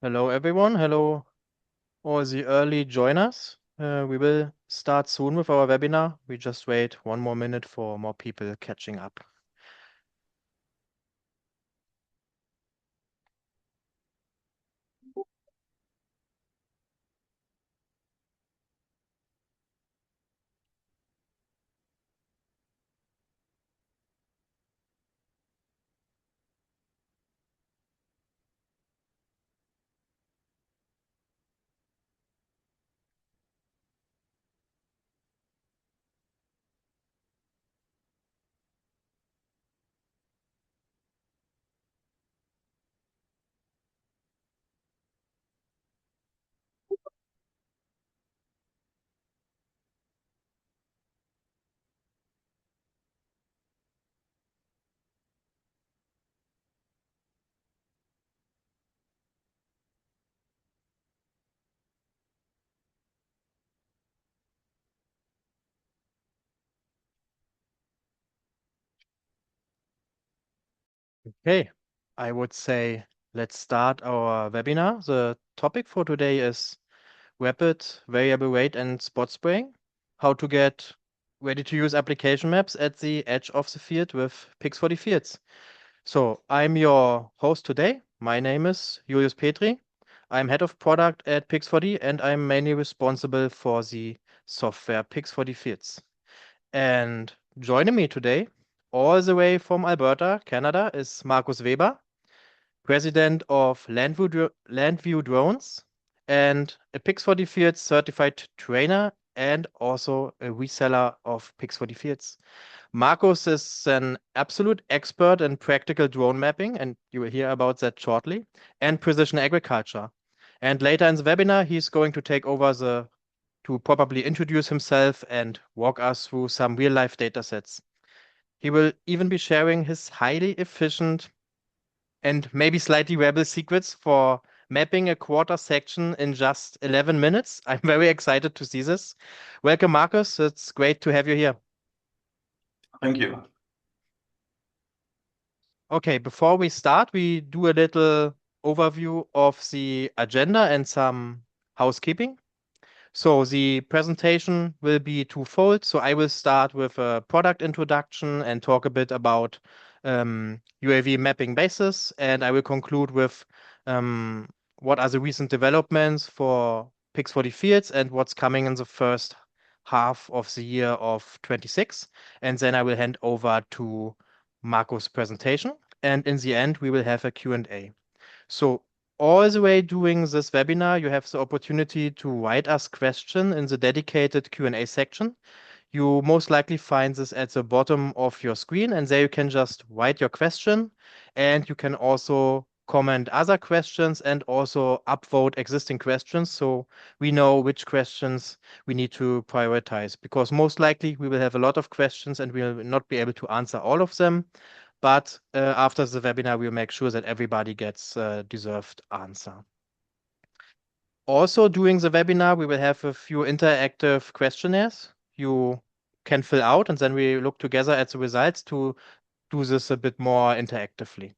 Hello, everyone. Hello, all the early joiners. We will start soon with our webinar. We just wait one more minute for more people catching up. Okay, I would say let's start our webinar. The topic for today is rapid variable rate and spot spraying, how to get ready-to-use application maps at the edge of the field with Pix40 fields. So I'm your host today. My name is Julius Petri. I'm head of product at Pix40 and I'm mainly responsible for the software Pix40 fields. And joining me today, all the way from Alberta, Canada, is Markus Weber, president of Landview Drones and a Pix40 Fields certified trainer and also a reseller of Pix40 Fields. Markus is an absolute expert in practical drone mapping, and you will hear about that shortly, and precision agriculture. And later in the webinar, he's going to take over to probably introduce himself and walk us through some real-life data sets. He will even be sharing his highly efficient and maybe slightly rebel secrets for mapping a quarter section in just 11 minutes. I'm very excited to see this. Welcome, Markus. It's great to have you here. Thank you. Okay, before we start, we do a little overview of the agenda and some housekeeping. So the presentation will be twofold. So I will start with a product introduction and talk a bit about UAV mapping basis, and I will conclude with what are the recent developments for Pix40 fields and what's coming in the first half of the year of 26. And then I will hand over to Marco's presentation. And in the end, we will have a Q&A. So all the way during this webinar, you have the opportunity to write us question in the dedicated Q&A section. You most likely find this at the bottom of your screen, and there you can just write your question, and you can also comment other questions and also upvote existing questions so we know which questions we need to prioritize, because most likely we will have a lot of questions and we will not be able to answer all of them. But after the webinar, we'll make sure that everybody gets a deserved answer. Also, during the webinar, we will have a few interactive questionnaires you can fill out, and then we look together at the results to do this a bit more interactively.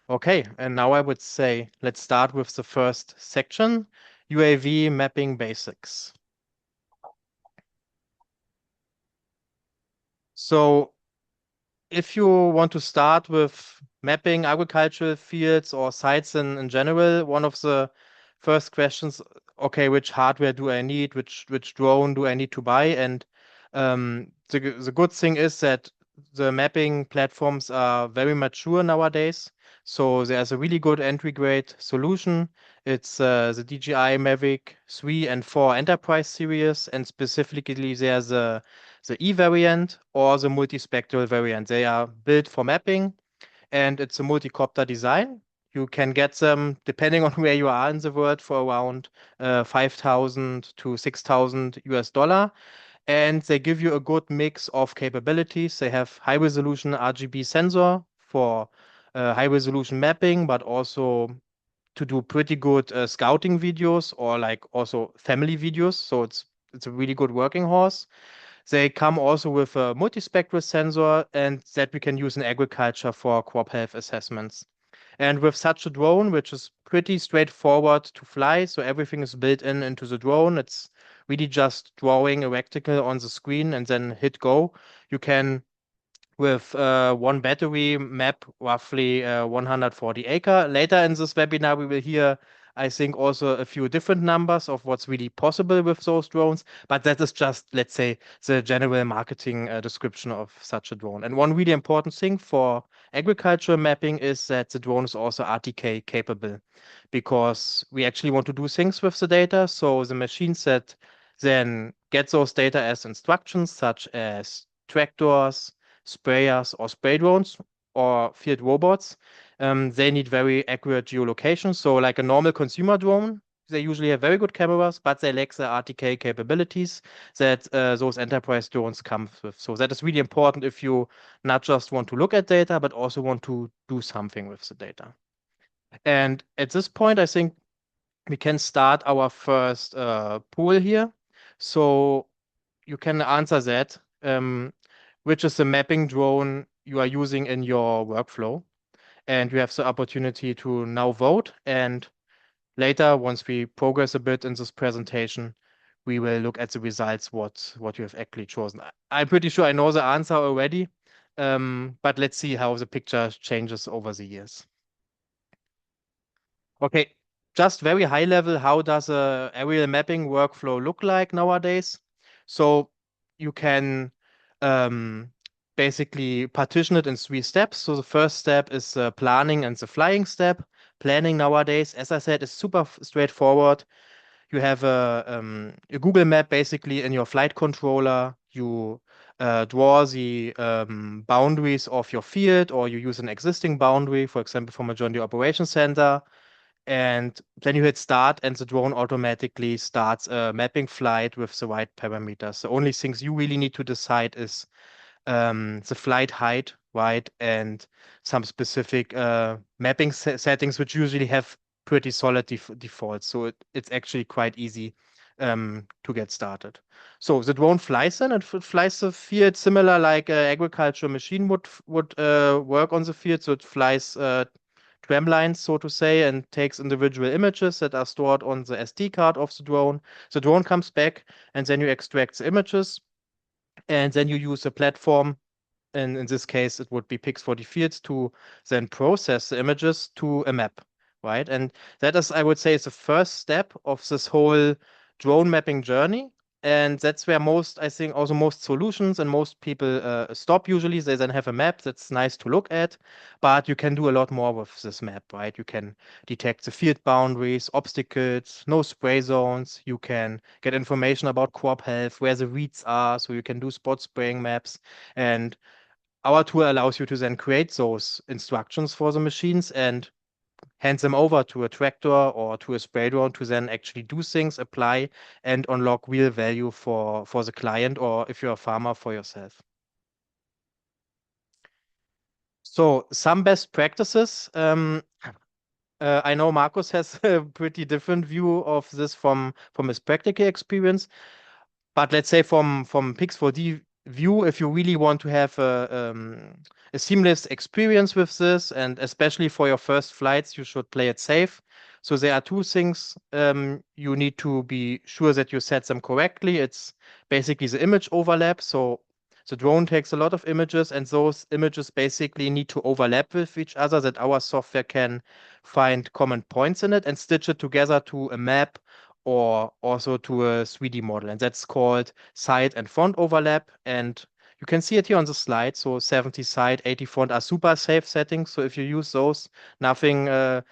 Okay, and now I would say let's start with the first section, UAV mapping basics. So if you want to start with mapping agricultural fields or sites in general, one of the first questions, okay, which hardware do I need? Which drone do I need to buy? And the good thing is that the mapping platforms are very mature nowadays. So there's a really good entry grade solution. It's the DJI Mavic 3 and 4 Enterprise series, and specifically there's the E variant or the multispectral variant. They are built for mapping and it's a multi-copter design. You can get them, depending on where you are in the world, for around 5,000 to 6,000 US dollar. And they give you a good mix of capabilities. They have high resolution RGB sensor for high resolution mapping, but also to do pretty good scouting videos or like also family videos. So it's a really good working horse. They come also with a multispectral sensor and that we can use in agriculture for crop health assessments. And with such a drone, which is pretty straightforward to fly, so everything is built in into the drone, it's really just drawing a rectangle on the screen and then hit go. You can, with one battery, map roughly 140 acre. Later in this webinar, we will hear, I think, also a few different numbers of what's really possible with those drones. But that is just, let's say, the general marketing description of such a drone. And one really important thing for agricultural mapping is that the drone is also RTK capable, because we actually want to do things with the data. So the machines that then get those data as instructions, such as tractors, sprayers, or spray drones, or field robots, they need very accurate geolocation. So, like a normal consumer drone, they usually have very good cameras, but they lack the RTK capabilities that those enterprise drones come with. So that is really important if you not just want to look at data, but also want to do something with the data. And at this point, I think we can start our first pool here. So you can answer that. Which is the mapping drone you are using in your workflow? And you have the opportunity to now vote. And later, once we progress a bit in this presentation, we will look at the results, what you have actually chosen. I'm pretty sure I know the answer already, but let's see how the picture changes over the years. Okay, just very high level, how does a aerial mapping workflow look like nowadays? So you can um, basically partition it in 3 steps. So the first step is planning and the flying step. Planning nowadays, as I said, is super straightforward. You have a Google map basically in your flight controller. You draw the boundaries of your field, or you use an existing boundary, for example, from a John Deere Operations Center, and then you hit start, and the drone automatically starts a mapping flight with the right parameters. The only things you really need to decide is the flight height, right, and some specific mapping settings, which usually have pretty solid defaults. So it's actually quite easy to get started. So the drone flies in and flies the field similar like an agricultural machine would work on the field. So it flies tram lines, so to say, and takes individual images that are stored on the SD card of the drone. The drone comes back, and then you extract the images, and then you use a platform, and in this case, it would be Pix40 Fields, to then process the images to a map, right? And that is, I would say, is the first step of this whole drone mapping journey. And that's where most, I think, also most solutions and most people stop usually. They then have a map that's nice to look at, but you can do a lot more with this map, right? You can detect the field boundaries, obstacles, no spray zones. You can get information about crop health, where the weeds are, so you can do spot spraying maps. And our tool allows you to then create those instructions for the machines and hand them over to a tractor or to a spray drone to then actually do things, apply, and unlock real value for the client, or if you're a farmer, for yourself. So some best practices. I know Markus has a pretty different view of this from his practical experience. But let's say from Pix4D view, if you really want to have a seamless experience with this, and especially for your first flights, you should play it safe. So there are 2 things you need to be sure that you set them correctly. It's basically the image overlap. So the drone takes a lot of images, and those images basically need to overlap with each other, that our software can find common points in it and stitch it together to a map, or also to a 3D model. And that's called side and front overlap. And you can see it here on the slide. So 70 side, 80 front are super safe settings. So if you use those, nothing will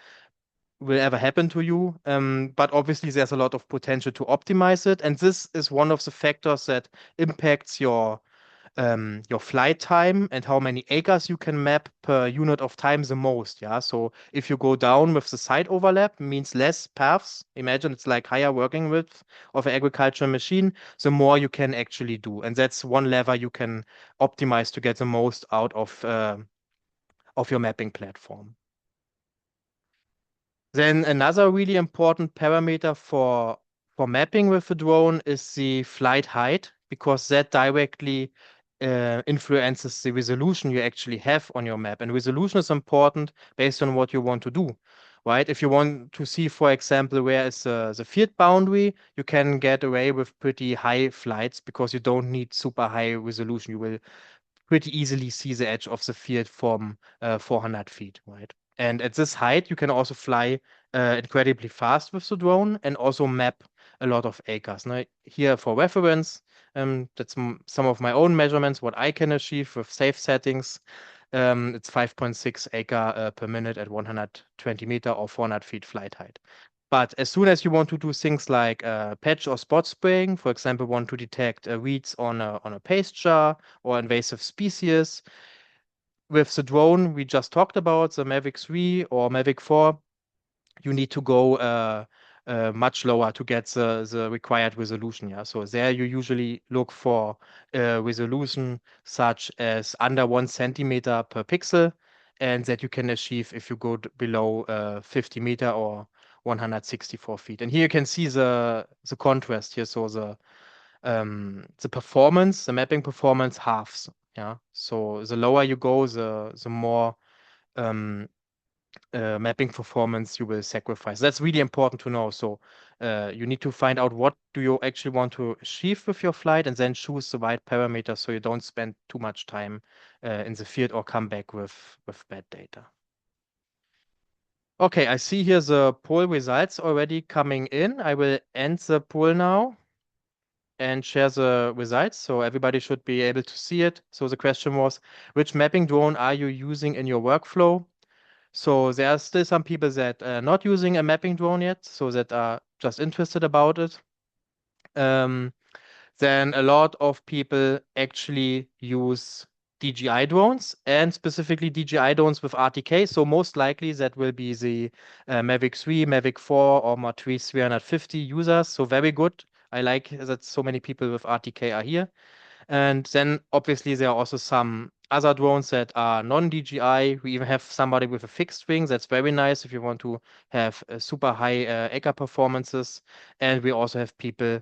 ever happen to you. But obviously, there's a lot of potential to optimize it. And this is one of the factors that impacts your flight time and how many acres you can map per unit of time the most. Yeah. So if you go down with the side overlap, means less paths. Imagine it's like higher working width of an agricultural machine, the more you can actually do. And that's one lever you can optimize to get the most out of your mapping platform. Then another really important parameter for mapping with the drone is the flight height, because that directly influences the resolution you actually have on your map. And resolution is important based on what you want to do, right? If you want to see, for example, where is the field boundary, you can get away with pretty high flights because you don't need super high resolution. You will pretty easily see the edge of the field from 400 feet, right? And at this height, you can also fly incredibly fast with the drone and also map a lot of acres. Now, here for reference, that's some of my own measurements, what I can achieve with safe settings. It's 5.6 acre per minute at 120 meter or 400 feet flight height. But as soon as you want to do things like patch or spot spraying, for example, want to detect weeds on a pasture or invasive species, with the drone we just talked about, the Mavic 3 or Mavic 4, you need to go much lower to get the required resolution. Yeah, so there you usually look for resolution such as under 1 centimeter per pixel, and that you can achieve if you go below 50 meter or 164 feet. And here you can see the contrast here. So the performance, the mapping performance halves. Yeah, so the lower you go, the more um, mapping performance you will sacrifice. That's really important to know. So you need to find out what do you actually want to achieve with your flight and then choose the right parameters so you don't spend too much time in the field or come back with bad data. Okay, I see here the poll results already coming in. I will end the poll now and share the results so everybody should be able to see it. So the question was, which mapping drone are you using in your workflow? So there are still some people that are not using a mapping drone yet, so that are just interested about it. Um, then a lot of people actually use DJI drones and specifically DJI drones with RTK. So most likely that will be the Mavic 3, Mavic 4, or Matrice 350 users. So very good. I like that so many people with RTK are here. And then obviously there are also some other drones that are non-DJI. We even have somebody with a fixed wing. That's very nice if you want to have super high acre performances. And we also have people,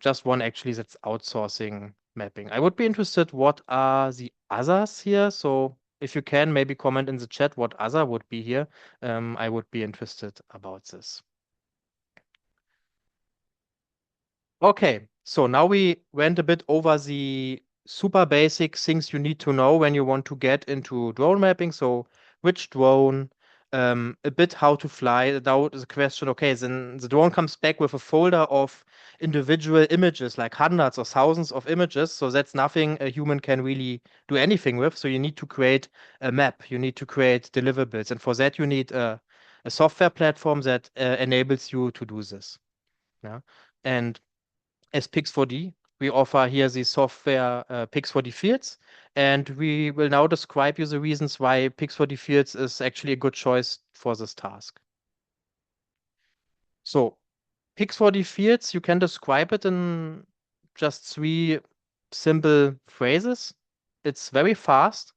just one actually that's outsourcing mapping. I would be interested, what are the others here? So if you can, maybe comment in the chat what other would be here. I would be interested about this. Okay, so now we went a bit over the super basic things you need to know when you want to get into drone mapping. So which drone, a bit how to fly. Now the question, okay, then the drone comes back with a folder of individual images, like hundreds or thousands of images. So that's nothing a human can really do anything with. So you need to create a map. You need to create deliverables. And for that, you need a software platform that enables you to do this. Yeah. And as Pix4D, we offer here the software Pix4D Fields, and we will now describe you the reasons why Pix4D Fields is actually a good choice for this task. So Pix4D Fields, you can describe it in just 3 simple phrases. It's very fast.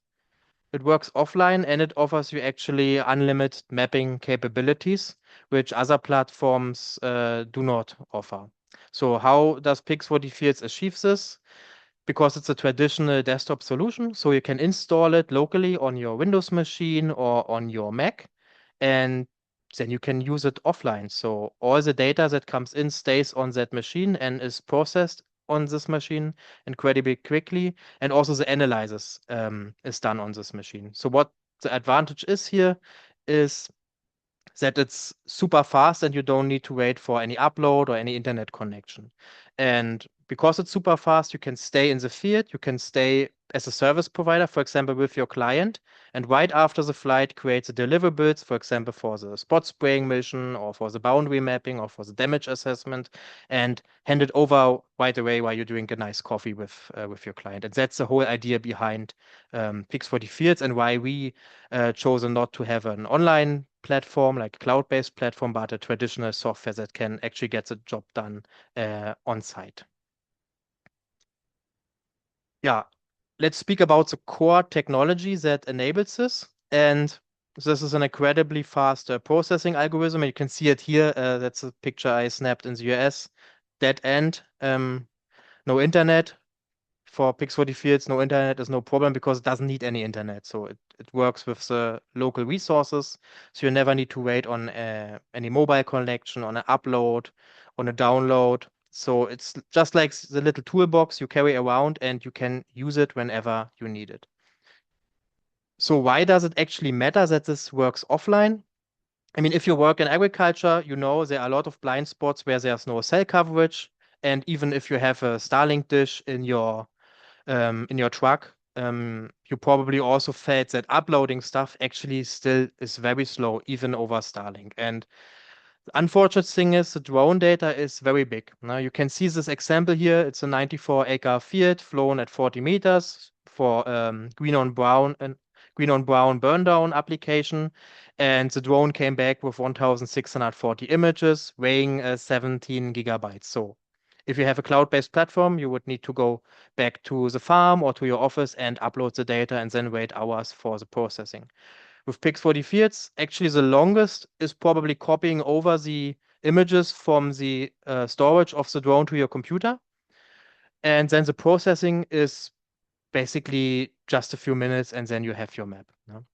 It works offline and it offers you actually unlimited mapping capabilities, which other platforms do not offer. So how does Pix4D Fields achieve this? Because it's a traditional desktop solution, so you can install it locally on your Windows machine or on your Mac, and then you can use it offline. So all the data that comes in stays on that machine and is processed on this machine incredibly quickly, and also the analysis is done on this machine. So what the advantage is here is that it's super fast and you don't need to wait for any upload or any internet connection. And because it's super fast, you can stay in the field, you can stay as a service provider, for example, with your client, and right after the flight create the deliverables, for example, for the spot spraying mission or for the boundary mapping or for the damage assessment, and hand it over right away while you're doing a nice coffee with your client. And that's the whole idea behind Pix4D Fields and why we chosen not to have an online platform like cloud-based platform, but a traditional software that can actually get the job done on site. Yeah, let's speak about the core technology that enables this. And this is an incredibly fast processing algorithm. You can see it here. That's a picture I snapped in the US. Dead end, no internet, For Pix40 fields, no internet is no problem because it doesn't need any internet. So it works with the local resources. So you never need to wait on any mobile connection, on an upload, on a download. So it's just like the little toolbox you carry around and you can use it whenever you need it. So why does it actually matter that this works offline? I mean, if you work in agriculture, you know there are a lot of blind spots where there's no cell coverage. And even if you have a Starlink dish in your truck, you probably also felt that uploading stuff actually still is very slow, even over Starlink. And the unfortunate thing is the drone data is very big. Now you can see this example here. It's a 94-acre field flown at 40 meters for green on brown burn down application. And the drone came back with 1,640 images weighing 17 gigabytes. So if you have a cloud-based platform, you would need to go back to the farm or to your office and upload the data and then wait hours for the processing. With Pix40 fields, actually the longest is probably copying over the images from the storage of the drone to your computer. And then the processing is basically just a few minutes and then you have your map. No?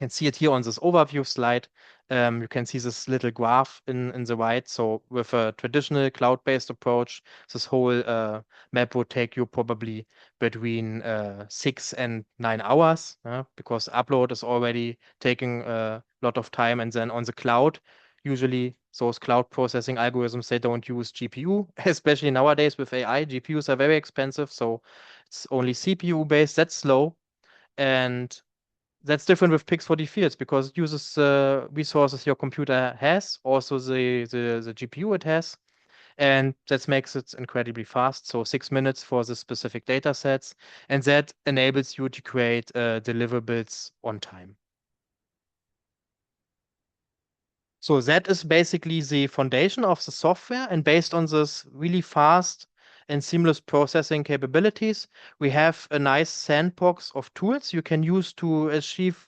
Can see it here on this overview slide. You can see this little graph in the right. So with a traditional cloud-based approach, this whole map would take you probably between 6 and 9 hours, because upload is already taking a lot of time. And then on the cloud, usually those cloud processing algorithms, they don't use GPU, especially nowadays with AI. GPUs are very expensive, so it's only CPU based. That's slow. And that's different with Pix40 fields because it uses resources your computer has, also the GPU it has, and that makes it incredibly fast. So 6 minutes for the specific data sets, and that enables you to create deliverables on time. So that is basically the foundation of the software, and based on this really fast and seamless processing capabilities, we have a nice sandbox of tools you can use to achieve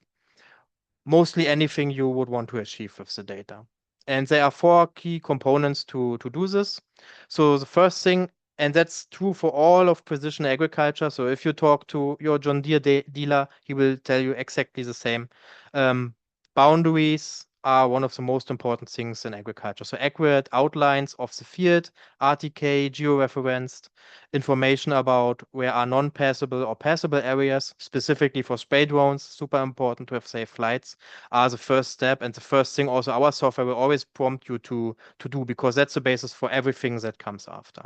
mostly anything you would want to achieve with the data. And there are four key components to do this. So the first thing, and that's true for all of precision agriculture. So if you talk to your John Deere dealer, he will tell you exactly the same. Um, Boundaries are one of the most important things in agriculture. So accurate outlines of the field, RTK, georeferenced, information about where are non-passable or passable areas, specifically for spray drones, super important to have safe flights, are the first step. And the first thing also our software will always prompt you to do, because that's the basis for everything that comes after.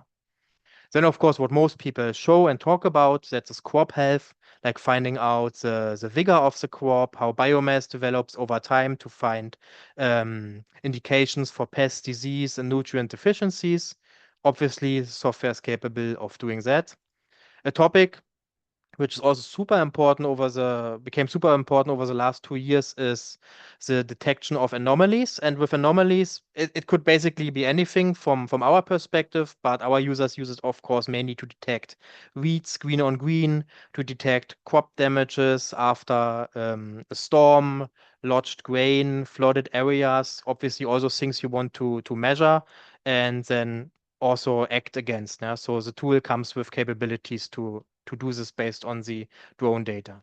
Then, of course, what most people show and talk about, that's crop health, like finding out the vigor of the crop, how biomass develops over time to find indications for pest, disease, and nutrient deficiencies. Obviously, the software is capable of doing that. A topic which is also became super important over the last 2 years, is the detection of anomalies. And with anomalies, it could basically be anything from our perspective, but our users use it, of course, mainly to detect weeds, green on green, to detect crop damages after a storm, lodged grain, flooded areas, obviously also things you want to measure and then also act against. Yeah? So the tool comes with capabilities to do this based on the drone data.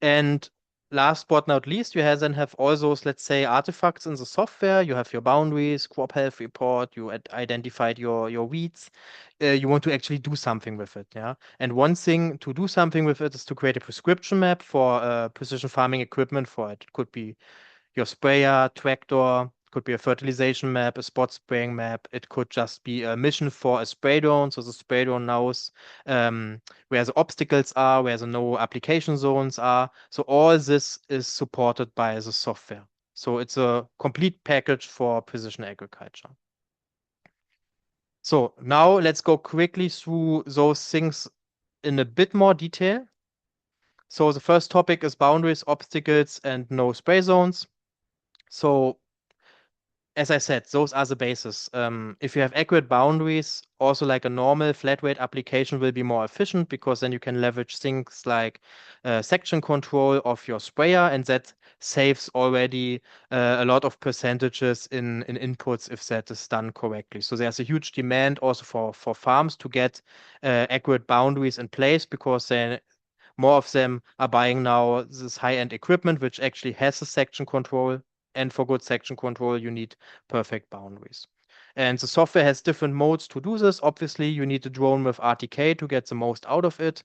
And last but not least, you then have all those, let's say, artifacts in the software. You have your boundaries, crop health report, you identified your weeds. You want to actually do something with it, yeah? And one thing to do something with it is to create a prescription map for precision farming equipment for it. It could be your sprayer, tractor, could be a fertilization map, a spot spraying map. It could just be a mission for a spray drone. So the spray drone knows where the obstacles are, where the no application zones are. So all this is supported by the software. So it's a complete package for precision agriculture. So now let's go quickly through those things in a bit more detail. So the first topic is boundaries, obstacles, and no spray zones. So as I said, those are the bases. If you have accurate boundaries, also like a normal flat rate application will be more efficient because then you can leverage things like section control of your sprayer, and that saves already a lot of percentages in inputs if that is done correctly. So there's a huge demand also for farms to get accurate boundaries in place because then more of them are buying now this high-end equipment, which actually has a section control. And for good section control, you need perfect boundaries. And the software has different modes to do this. Obviously, you need a drone with RTK to get the most out of it.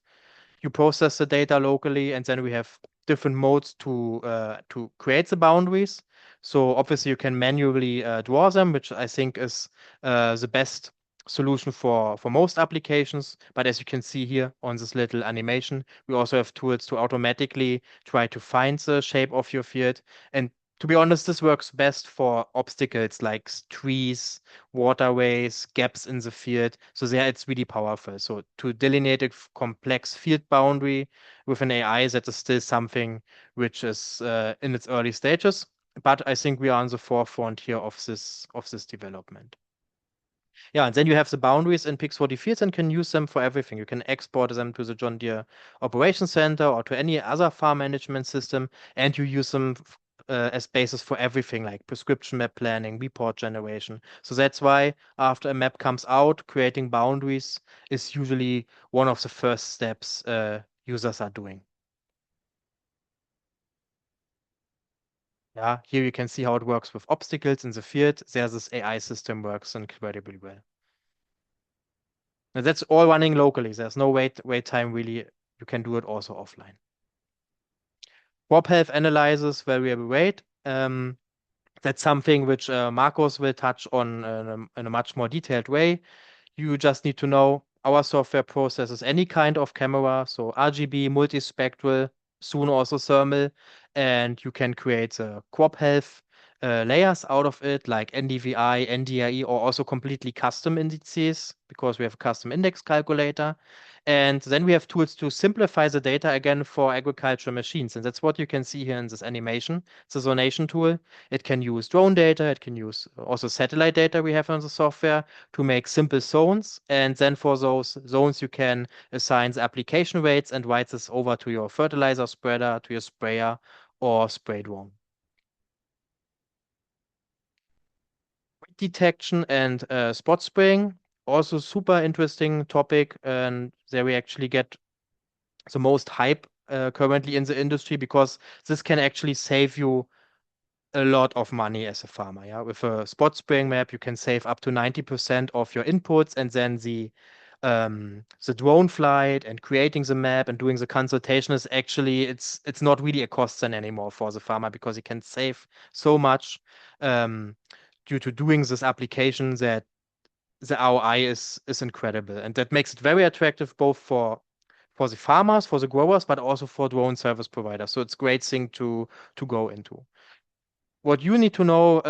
You process the data locally, and then we have different modes to create the boundaries. So obviously, you can manually draw them, which I think is the best solution for most applications. But as you can see here on this little animation, we also have tools to automatically try to find the shape of your field. And to be honest, this works best for obstacles like trees, waterways, gaps in the field. So there it's really powerful. So to delineate a complex field boundary with an AI, that is still something which is in its early stages. But I think we are on the forefront here of this development. Yeah, and then you have the boundaries in Pix40 fields and can use them for everything. You can export them to the John Deere Operations Center or to any other farm management system, and you use them as basis for everything like prescription map planning, report generation. So that's why after a map comes out, creating boundaries is usually one of the first steps users are doing. Yeah, here you can see how it works with obstacles in the field. There, this AI system works incredibly well. And that's all running locally. There's no wait time really. You can do it also offline. Crop health analyzes variable weight. That's something which Marcos will touch on in a much more detailed way. You just need to know our software processes any kind of camera, so RGB, multispectral, soon also thermal, and you can create crop health layers out of it, like NDVI, NDIE, or also completely custom indices because we have a custom index calculator. And then we have tools to simplify the data again for agricultural machines. And that's what you can see here in this animation. It's a zonation tool. It can use drone data. It can use also satellite data we have on the software to make simple zones. And then for those zones, you can assign the application rates and write this over to your fertilizer spreader, to your sprayer, or spray drone. Weed detection and spot spraying, also super interesting topic. And there we actually get the most hype currently in the industry because this can actually save you a lot of money as a farmer. Yeah, with a spot spraying map, you can save up to 90% of your inputs, and then the drone flight and creating the map and doing the consultation is actually it's not really a cost then anymore for the farmer because he can save so much um, due to doing this application that the ROI is incredible, and that makes it very attractive both for the farmers, for the growers, but also for drone service providers. So it's a great thing to go into. What you need to know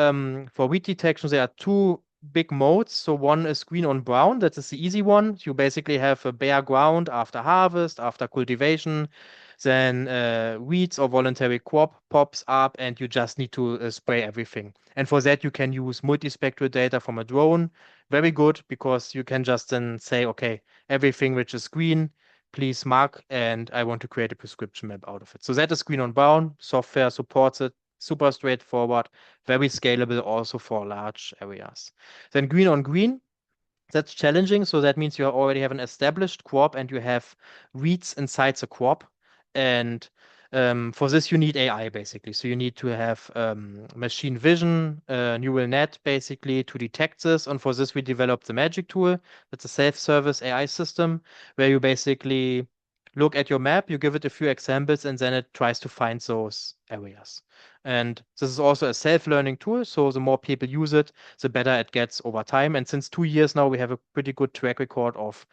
for weed detection, there are two big modes. So one is green on brown. That is the easy one. You basically have a bare ground after harvest, after cultivation. Then weeds or voluntary crop pops up, and you just need to spray everything. And for that, you can use multispectral data from a drone. Very good because you can just then say, okay, everything which is green, please mark, and I want to create a prescription map out of it. So that is green on brown. Software supports it, super straightforward, very scalable also for large areas. Then green on green, that's challenging. So that means you already have an established crop and you have weeds inside the crop. And for this, you need AI basically. So you need to have machine vision, neural net basically to detect this. And for this, we developed the Magic tool. That's a self-service AI system where you basically look at your map, you give it a few examples, and then it tries to find those areas. And this is also a self-learning tool. So the more people use it, the better it gets over time. And since 2 years now, we have a pretty good track record of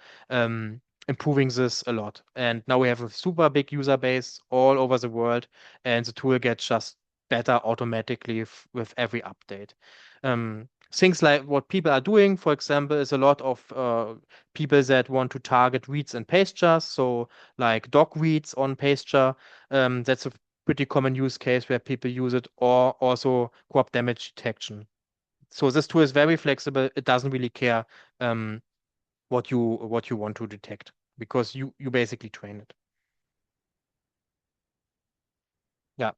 improving this a lot. And now we have a super big user base all over the world, and the tool gets just better automatically with every update. Things like what people are doing, for example, is a lot of people that want to target weeds and pastures. So like dog weeds on pasture. That's a pretty common use case where people use it, or also crop damage detection. So this tool is very flexible. It doesn't really care um, what you want to detect because you basically train it. Yeah,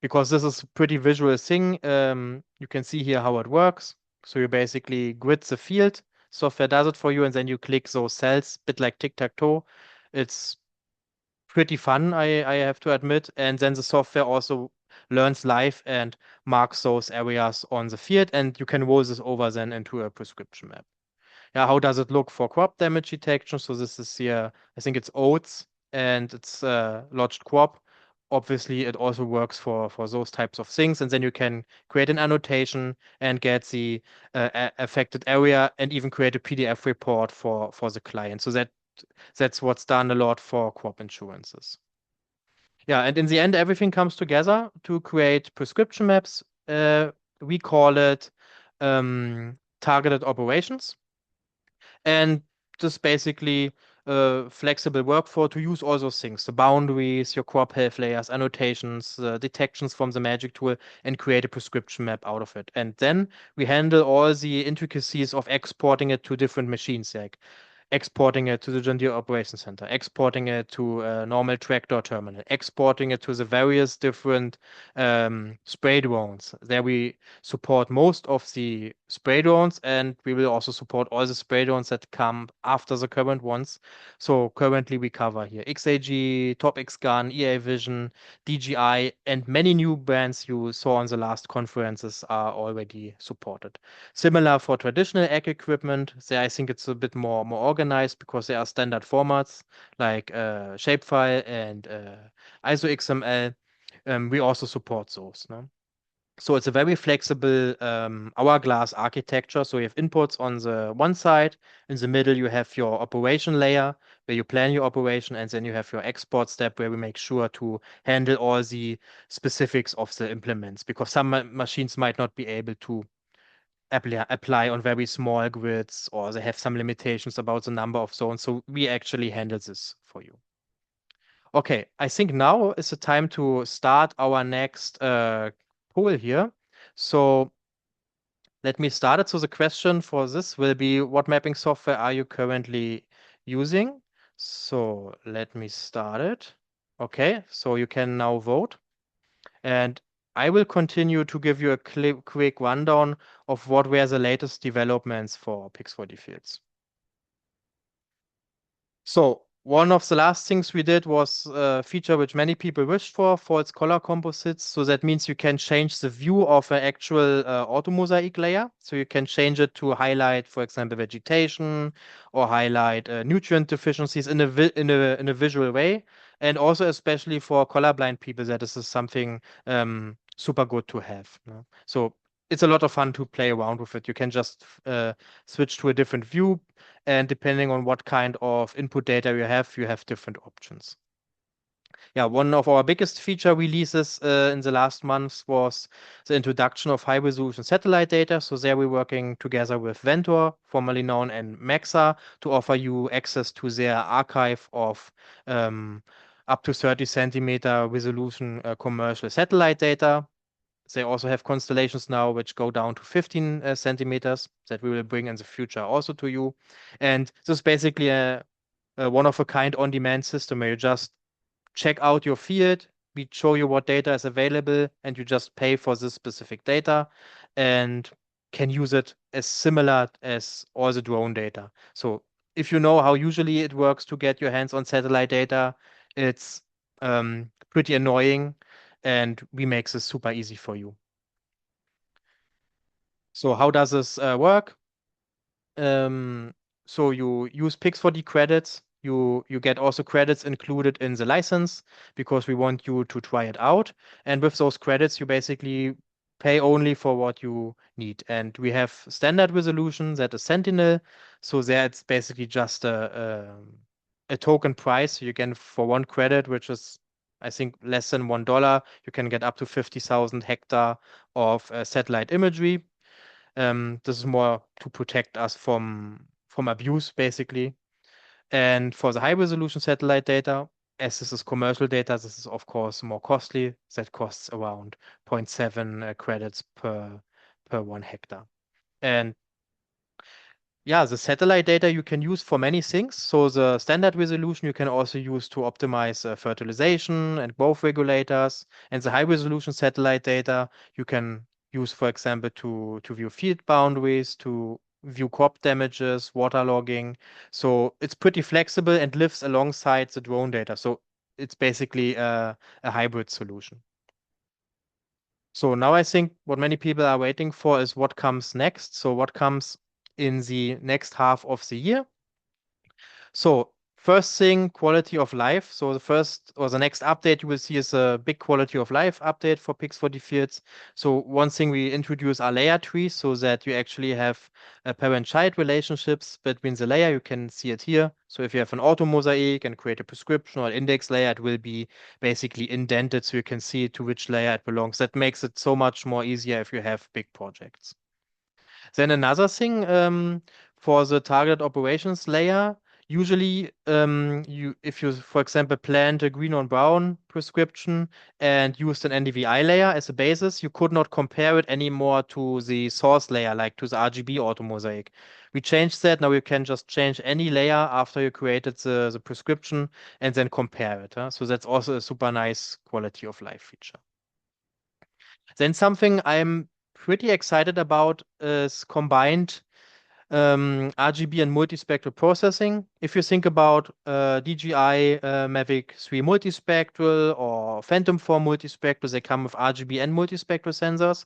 because this is a pretty visual thing. You can see here how it works. So you basically grid the field. Software does it for you, and then you click those cells, bit like tic-tac-toe. It's pretty fun, I have to admit. And then the software also learns live and marks those areas on the field, and you can roll this over then into a prescription map. Yeah, how does it look for crop damage detection? So this is here, I think it's oats and it's lodged crop. Obviously, it also works for those types of things. And then you can create an annotation and get the affected area and even create a PDF report for the client. So that's what's done a lot for crop insurances. Yeah, and in the end, everything comes together to create prescription maps. We call it targeted operations. And just basically flexible workflow to use all those things, the boundaries, your crop health layers, annotations, detections from the magic tool, and create a prescription map out of it. And then we handle all the intricacies of exporting it to different machines, like exporting it to the John Deere Operations Center, exporting it to a normal tractor terminal, exporting it to the various different spray drones. There we support most of the spray drones, and we will also support all the spray drones that come after the current ones. So currently we cover here XAG, Top X Gun, EA Vision, DJI, and many new brands you saw on the last conferences are already supported. Similar for traditional ag equipment. There, I think it's a bit more organized because there are standard formats like shapefile and ISO XML. We also support those. No? So it's a very flexible hourglass architecture. So you have inputs on the one side. In the middle, you have your operation layer where you plan your operation, and then you have your export step where we make sure to handle all the specifics of the implements because some machines might not be able to apply on very small grids, or they have some limitations about the number of zones. So we actually handle this for you. Okay, I think now is the time to start our next poll here. So let me start it. So the question for this will be, what mapping software are you currently using? So let me start it. Okay, so you can now vote. And I will continue to give you a quick rundown of what were the latest developments for Pix4D fields. So one of the last things we did was a feature which many people wished for, false color composites. So that means you can change the view of an actual auto mosaic layer. So you can change it to highlight, for example, vegetation or highlight nutrient deficiencies in a visual way. And also, especially for colorblind people, that this is something super good to have. No? So it's a lot of fun to play around with it. You can just switch to a different view, and depending on what kind of input data you have different options. Yeah, one of our biggest feature releases in the last months was the introduction of high resolution satellite data. So there we're working together with Ventor, formerly known as Maxa, to offer you access to their archive of up to 30 centimeter resolution commercial satellite data. They also have constellations now which go down to 15 centimeters that we will bring in the future also to you. And this is basically a one-of-a-kind on-demand system where you just check out your field, we show you what data is available, and you just pay for this specific data and can use it as similar as all the drone data. So if you know how usually it works to get your hands on satellite data, it's pretty annoying, and we make this super easy for you. So how does this work? Um, so you use Pix4D credits. You get also credits included in the license because we want you to try it out. And with those credits, you basically pay only for what you need. And we have standard resolution that is Sentinel. So there it's basically just a token price. You can for one credit, which is I think less than $1, you can get up to 50,000 hectare of satellite imagery. This is more to protect us from abuse, basically. And for the high resolution satellite data, as this is commercial data, this is of course more costly. That costs around 0.7 credits per 1 hectare. And yeah, the satellite data you can use for many things. So the standard resolution you can also use to optimize fertilization and growth regulators. And the high resolution satellite data you can use, for example, to view field boundaries, to view crop damages, water logging. So it's pretty flexible and lives alongside the drone data. So it's basically a hybrid solution. So now I think what many people are waiting for is what comes next. So what comes in the next half of the year? So first thing, quality of life. So the first or the next update you will see is a big quality of life update for Pix 40 fields. So one thing we introduce are layer trees so that you actually have parent-child relationships between the layer. You can see it here. So if you have an auto mosaic and create a prescription or index layer, it will be basically indented so you can see to which layer it belongs. That makes it so much more easier if you have big projects. Then another thing for the target operations layer, usually if you, for example, planned a green on brown prescription and used an NDVI layer as a basis, you could not compare it anymore to the source layer, like to the RGB automosaic. We changed that. Now you can just change any layer after you created the prescription and then compare it. So that's also a super nice quality of life feature. Then something I'm pretty excited about is combined RGB and multispectral processing. If you think about DJI Mavic 3 multispectral or Phantom 4 multispectral, they come with RGB and multispectral sensors.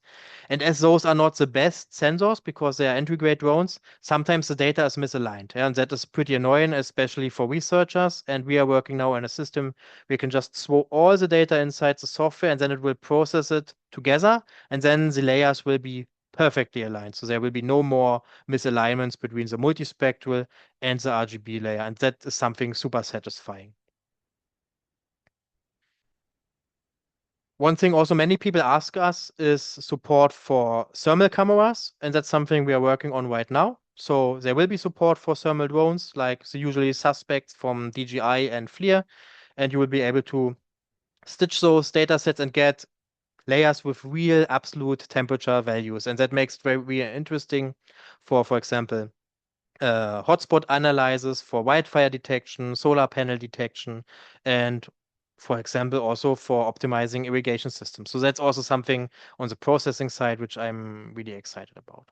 And as those are not the best sensors because they are entry-grade drones, sometimes the data is misaligned. And that is pretty annoying, especially for researchers. And we are working now in a system we can just throw all the data inside the software and then it will process it together. And then the layers will be perfectly aligned. So there will be no more misalignments between the multispectral and the RGB layer. And that is something super satisfying. One thing also many people ask us is support for thermal cameras, and that's something we are working on right now. So there will be support for thermal drones, like the usually suspects from DJI and FLIR, and you will be able to stitch those data sets and get layers with real absolute temperature values. And that makes it very interesting for example, hotspot analysis for wildfire detection, solar panel detection, and for example, also for optimizing irrigation systems. So that's also something on the processing side, which I'm really excited about.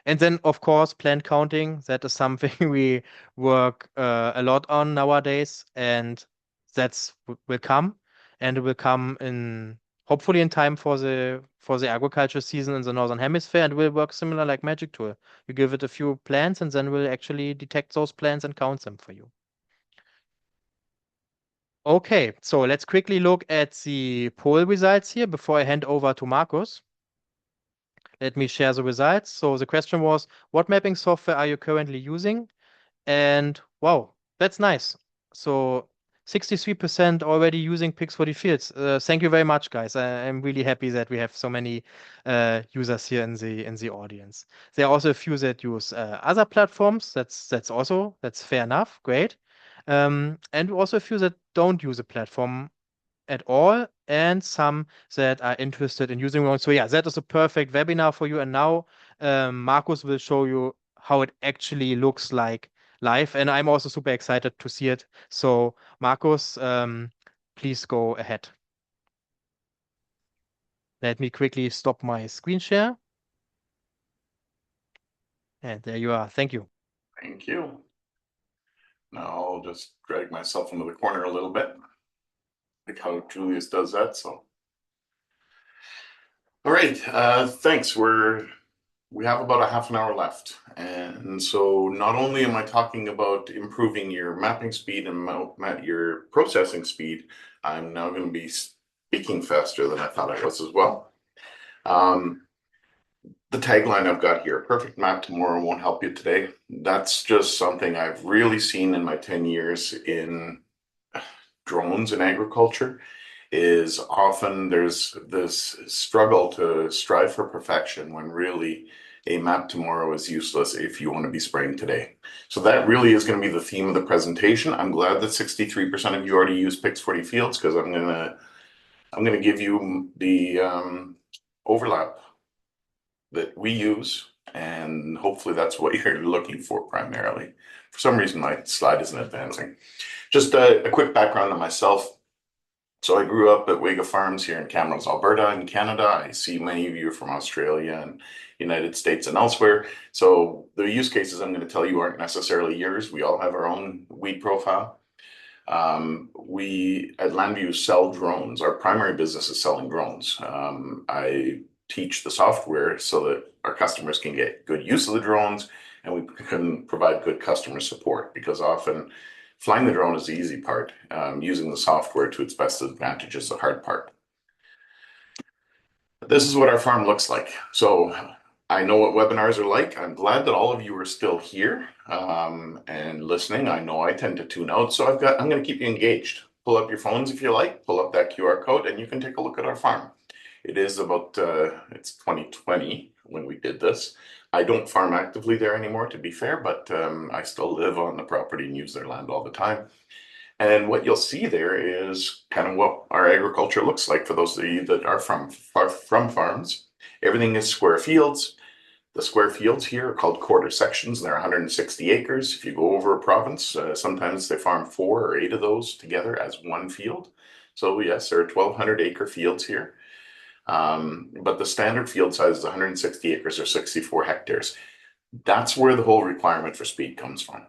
And then, of course, plant counting. That is something we work a lot on nowadays, and that's will come, and it will come in hopefully in time for the agriculture season in the northern hemisphere, and will work similar like Magic Tool. You give it a few plants, and then we'll actually detect those plants and count them for you. Okay, so let's quickly look at the poll results here before I hand over to Markus. Let me share the results. So the question was, what mapping software are you currently using? And wow, that's nice. So 63% already using Pix for the fields. Thank you very much, guys. I'm really happy that we have so many users here in the audience. There are also a few that use other platforms. That's fair enough. Great. And also a few that don't use a platform at all, and some that are interested in using one. So yeah, that is a perfect webinar for you. And now Markus will show you how it actually looks like live. And I'm also super excited to see it. So Markus, please go ahead. Let me quickly stop my screen share. And there you are. Thank you. Thank you. Now I'll just drag myself into the corner a little bit, like how Julius does that. So, all right, thanks. We have about a half an hour left, and so not only am I talking about improving your mapping speed and your processing speed, I'm now going to be speaking faster than I thought I was as well. The tagline I've got here, perfect map tomorrow won't help you today. That's just something I've really seen in my 10 years in drones in agriculture, is often there's this struggle to strive for perfection when really a map tomorrow is useless if you want to be spraying today. So that really is going to be the theme of the presentation. I'm glad that 63% of you already use Pix 40 fields, because I'm gonna give you the overlap that we use And hopefully that's what you're looking for primarily. For some reason, my slide isn't advancing. Just a quick background on myself. So I grew up at Wega Farms here in Camrose, Alberta in Canada. I see many of you are from Australia and United States and elsewhere. So the use cases I'm going to tell you aren't necessarily yours. We all have our own weed profile. We at Landview sell drones. Our primary business is selling drones. I teach the software so that our customers can get good use of the drones and we can provide good customer support because often flying the drone is the easy part. Using the software to its best advantage is the hard part. This is what our farm looks like. So I know what webinars are like. I'm glad that all of you are still here and listening. I know I tend to tune out, so I'm going to keep you engaged. Pull up your phones if you like, pull up that QR code, and you can take a look at our farm. It is about, it's 2020 when we did this. I don't farm actively there anymore, to be fair, but I still live on the property and use their land all the time. And what you'll see there is kind of what our agriculture looks like for those of you that are from farms. Everything is square fields. The square fields here are called quarter sections. They're 160 acres. If you go over a province, sometimes they farm 4 or 8 of those together as one field. So yes, there are 1,200 acre fields here. But the standard field size is 160 acres or 64 hectares. That's where the whole requirement for speed comes from.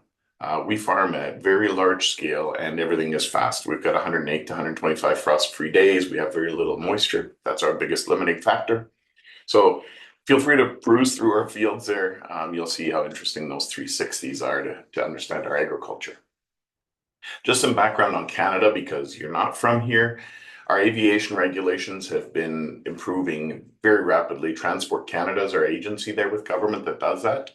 We farm at very large scale and everything is fast. We've got 108 to 125 frost-free days. We have very little moisture. That's our biggest limiting factor. So feel free to peruse through our fields there. You'll see how interesting those 360s are to understand our agriculture. Just some background on Canada because you're not from here. Our aviation regulations have been improving very rapidly. Transport Canada is our agency there with government that does that.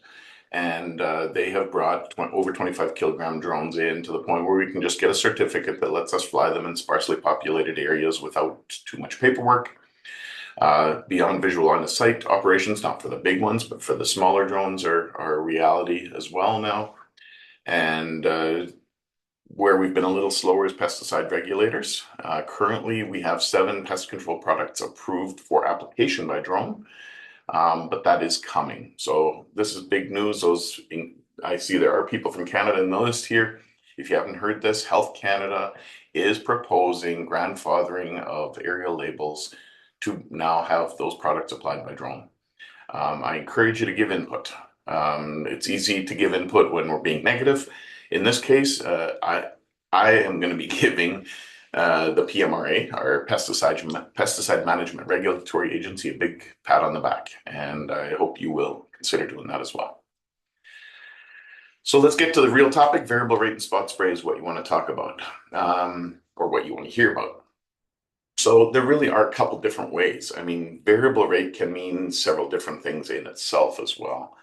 And they have brought over 25 kilogram drones in to the point where we can just get a certificate that lets us fly them in sparsely populated areas without too much paperwork. Beyond visual line of sight operations, not for the big ones, but for the smaller drones are a reality as well now. And where we've been a little slower is pesticide regulators. Currently, we have 7 pest control products approved for application by drone. But that is coming. So this is big news. I see there are people from Canada in the list here. If you haven't heard this, Health Canada is proposing grandfathering of aerial labels to now have those products applied by drone. I encourage you to give input. It's easy to give input when we're being negative. In this case, I am going to be giving the PMRA, our Pesticide Management Regulatory Agency, a big pat on the back, and I hope you will consider doing that as well. So let's get to the real topic. Variable rate and spot spray is what you want to talk about, or what you want to hear about. So there really are a couple different ways. I mean, variable rate can mean several different things in itself as well.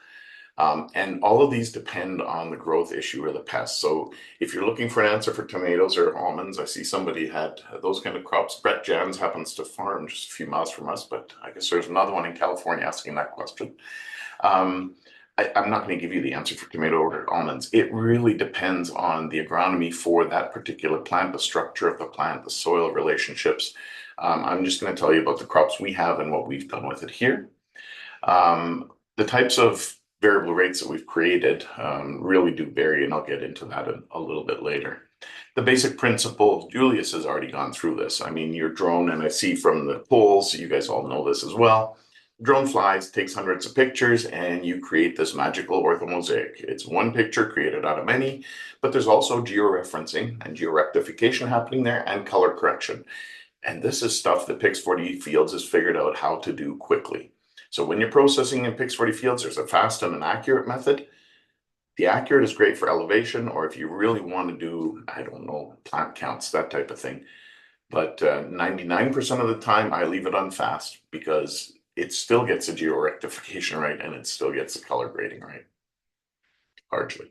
And all of these depend on the growth issue or the pest. So if you're looking for an answer for tomatoes or almonds, I see somebody had those kind of crops. Brett Jans happens to farm just a few miles from us, but I guess there's another one in California asking that question. I'm not going to give you the answer for tomato or almonds. It really depends on the agronomy for that particular plant, the structure of the plant, the soil relationships. I'm just going to tell you about the crops we have and what we've done with it here. The types of variable rates that we've created really do vary, and I'll get into that a little bit later. The basic principle, Julius has already gone through this. I mean, your drone, and I see from the polls, you guys all know this as well. Drone flies, takes hundreds of pictures, and you create this magical orthomosaic. It's one picture created out of many, but there's also georeferencing and georectification happening there and color correction. And this is stuff that Pix40 Fields has figured out how to do quickly. So when you're processing in Pix40 Fields, there's a fast and an accurate method. The accurate is great for elevation, or if you really want to do, I don't know, plant counts, that type of thing. But 99% of the time, I leave it on fast because it still gets a georectification right and it still gets the color grading right, largely.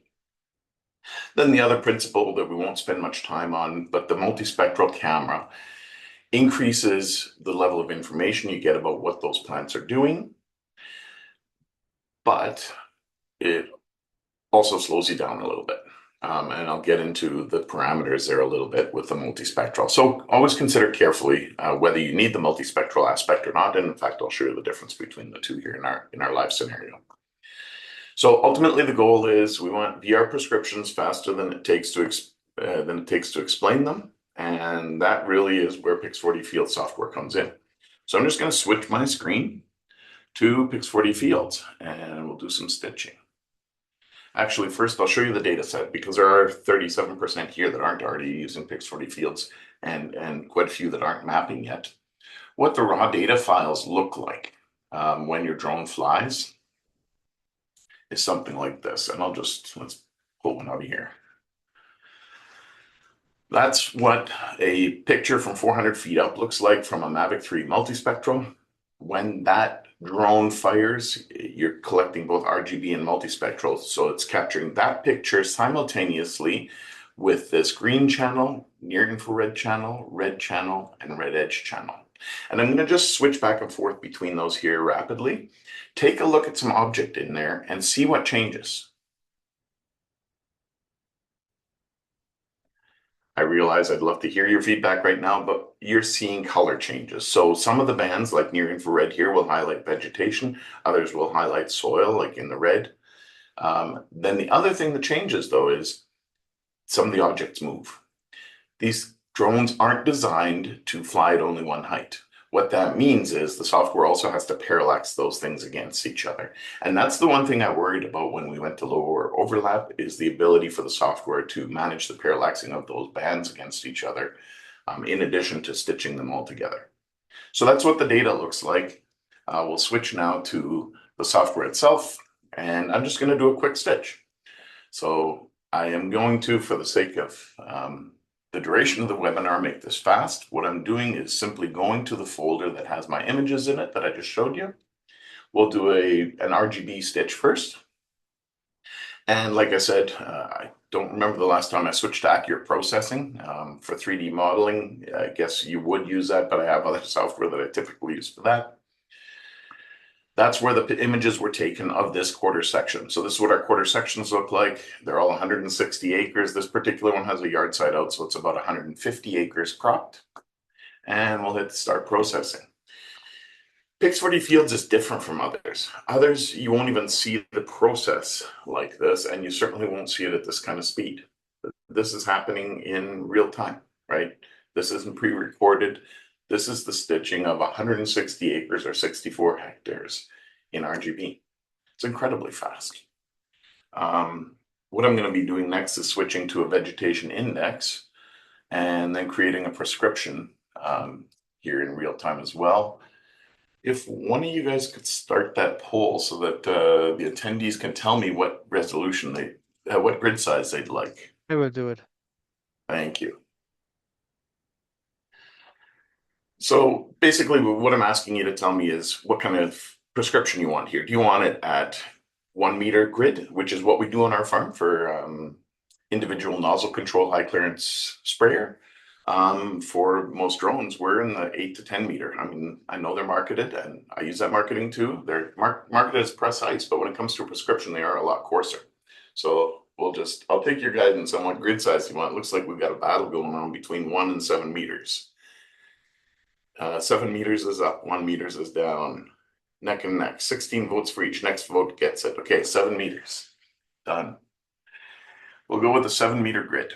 Then the other principle that we won't spend much time on, but the multispectral camera increases the level of information you get about what those plants are doing, but it also slows you down a little bit. And I'll get into the parameters there a little bit with the multispectral. So always consider carefully whether you need the multispectral aspect or not. And in fact, I'll show you the difference between the two here in our live scenario. So ultimately, the goal is we want VR prescriptions faster than it takes to explain them, and that really is where Pix40 Field software comes in. So I'm just going to switch my screen to Pix40 Fields, and we'll do some stitching. Actually, first I'll show you the data set because there are 37% here that aren't already using Pix40 Fields, and quite a few that aren't mapping yet. What the raw data files look like when your drone flies is something like this. And let's pull one out of here. That's what a picture from 400 feet up looks like from a Mavic 3 multispectral. When that drone fires, you're collecting both RGB and multispectral. So it's capturing that picture simultaneously with this green channel, near infrared channel, red channel, and red edge channel. And I'm going to just switch back and forth between those here rapidly. Take a look at some object in there and see what changes. I realize I'd love to hear your feedback right now, but you're seeing color changes. So some of the bands, like near infrared here, will highlight vegetation. Others will highlight soil, like in the red. Then the other thing that changes, though, is some of the objects move. These drones aren't designed to fly at only one height. What that means is the software also has to parallax those things against each other. And that's the one thing I worried about when we went to lower overlap is the ability for the software to manage the parallaxing of those bands against each other, in addition to stitching them all together. So that's what the data looks like. We'll switch now to the software itself, and I'm just going to do a quick stitch. So I am going to, for the sake of the duration of the webinar, make this fast. What I'm doing is simply going to the folder that has my images in it that I just showed you. We'll do an RGB stitch first. And like I said, I don't remember the last time I switched to accurate processing. For 3D modeling, I guess you would use that, but I have other software that I typically use for that. That's where the images were taken of this quarter section. So this is what our quarter sections look like. They're all 160 acres. This particular one has a yard side out, so it's about 150 acres cropped. And we'll hit start processing. Pix40 Fields is different from others. Others, you won't even see the process like this, and you certainly won't see it at this kind of speed. This is happening in real time, right? This isn't pre-recorded. This is the stitching of 160 acres or 64 hectares in RGB. It's incredibly fast. What I'm going to be doing next is switching to a vegetation index and then creating a prescription here in real time as well. If one of you guys could start that poll so that the attendees can tell me what resolution what grid size they'd like. I will do it. Thank you. So basically what I'm asking you to tell me is what kind of prescription you want here. Do you want it at 1 meter grid, which is what we do on our farm for individual nozzle control high clearance sprayer? For most drones, we're in the 8 to 10 meter. I mean, I know they're marketed and I use that marketing too. They're marketed as press heights, but when it comes to a prescription, they are a lot coarser. So I'll take your guidance on what grid size you want. It looks like we've got a battle going on between 1 and 7 meters. 7 meters is up, 1 meters is down. Neck and neck, 16 votes for each. Next vote gets it. Okay, 7 meters. Done. We'll go with the 7 meter grid.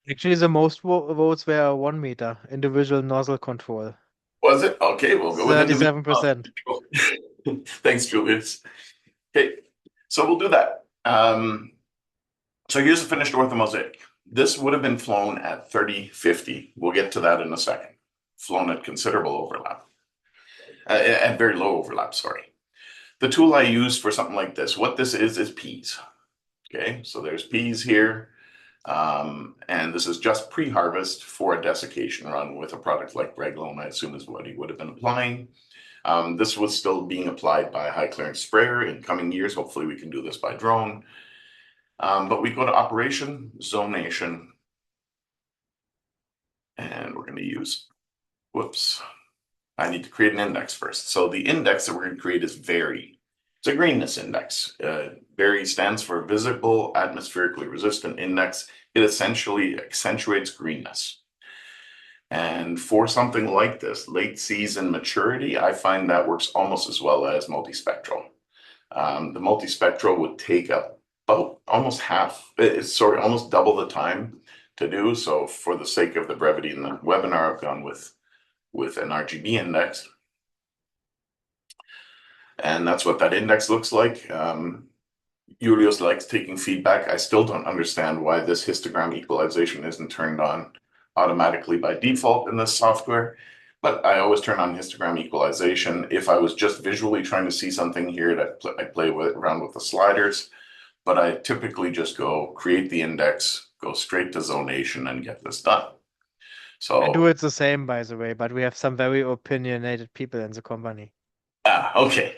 Actually, the most votes were 1 meter individual nozzle control. Was it? Okay, we'll go with individual 37%. control. Thanks, Julius. Okay, so we'll do that. So here's the finished orthomosaic. This would have been flown at 30-50. We'll get to that in a second. Flown at considerable overlap. At very low overlap, sorry. The tool I use for something like this, what this is peas. Okay, so there's peas here. And this is just pre-harvest for a desiccation run with a product like Reglone, I assume is what he would have been applying. This was still being applied by a high clearance sprayer in coming years. Hopefully we can do this by drone. But we go to operation, zonation, and we're going to use, whoops, I need to create an index first. So the index that we're going to create is VRA. It's a greenness index. VRA stands for Visible Atmospherically Resistant Index. It essentially accentuates greenness. And for something like this, late season maturity, I find that works almost as well as multispectral. The multispectral would take up about almost almost double the time to do. So for the sake of the brevity in the webinar, I've gone with an RGB index. And that's what that index looks like. Julius likes taking feedback. I still don't understand why this histogram equalization isn't turned on automatically by default in this software, but I always turn on histogram equalization. If I was just visually trying to see something here, I'd play around with the sliders, but I typically just go create the index, go straight to zonation and get this done. I do So, it the same, by the way, but we have some very opinionated people in the company. okay.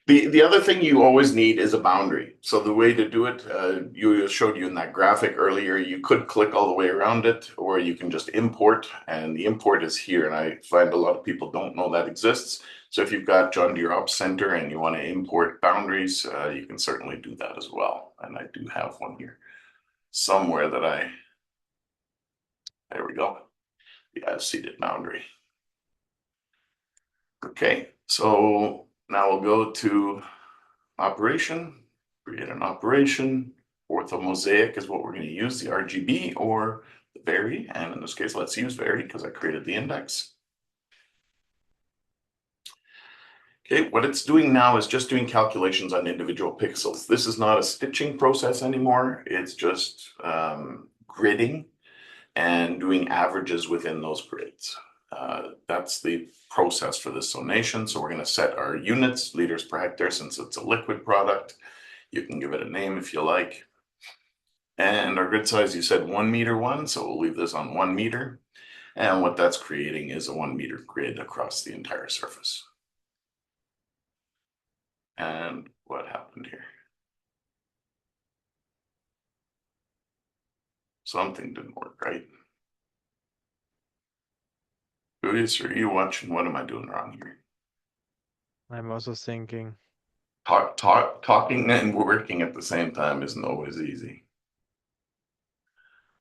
The other thing you always need is a boundary. So the way to do it, you showed you in that graphic earlier, you could click all the way around it, or you can just import, and the import is here. And I find a lot of people don't know that exists. So if you've got John Deere Ops Center and you want to import boundaries, you can certainly do that as well. And I do have one here somewhere there we go. Yeah, seated boundary. Okay, so now we'll go to operation, create an operation. Orthomosaic is what we're going to use, the RGB or the vary. And in this case, let's use vary because I created the index. Okay, what it's doing now is just doing calculations on individual pixels. This is not a stitching process anymore. It's just gridding and doing averages within those grids. That's the process for this zonation. So we're going to set our units, liters per hectare, since it's a liquid product. You can give it a name if you like. And our grid size, you said 1 meter one, so we'll leave this on 1 meter. And what that's creating is a 1 meter grid across the entire surface. And what happened here? Something didn't work, right? Julius, are you watching? What am I doing wrong here? I'm also thinking. Talking and working at the same time isn't always easy.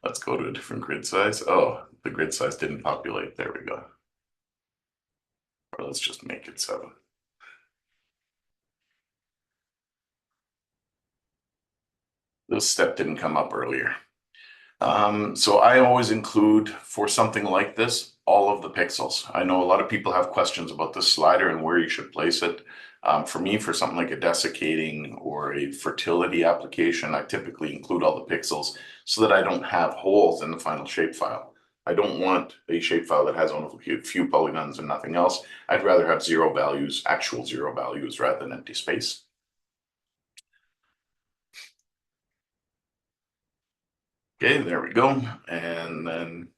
Let's go to a different grid size. Oh, the grid size didn't populate. There we go. Or let's just make it 7. This step didn't come up earlier. So I always include, for something like this, all of the pixels. I know a lot of people have questions about this slider and where you should place it. For me, for something like a desiccating or a fertility application, I typically include all the pixels so that I don't have holes in the final shapefile. I don't want a shapefile that has only a few polygons and nothing else. I'd rather have zero values, actual zero values, rather than empty space. Okay, there we go. And then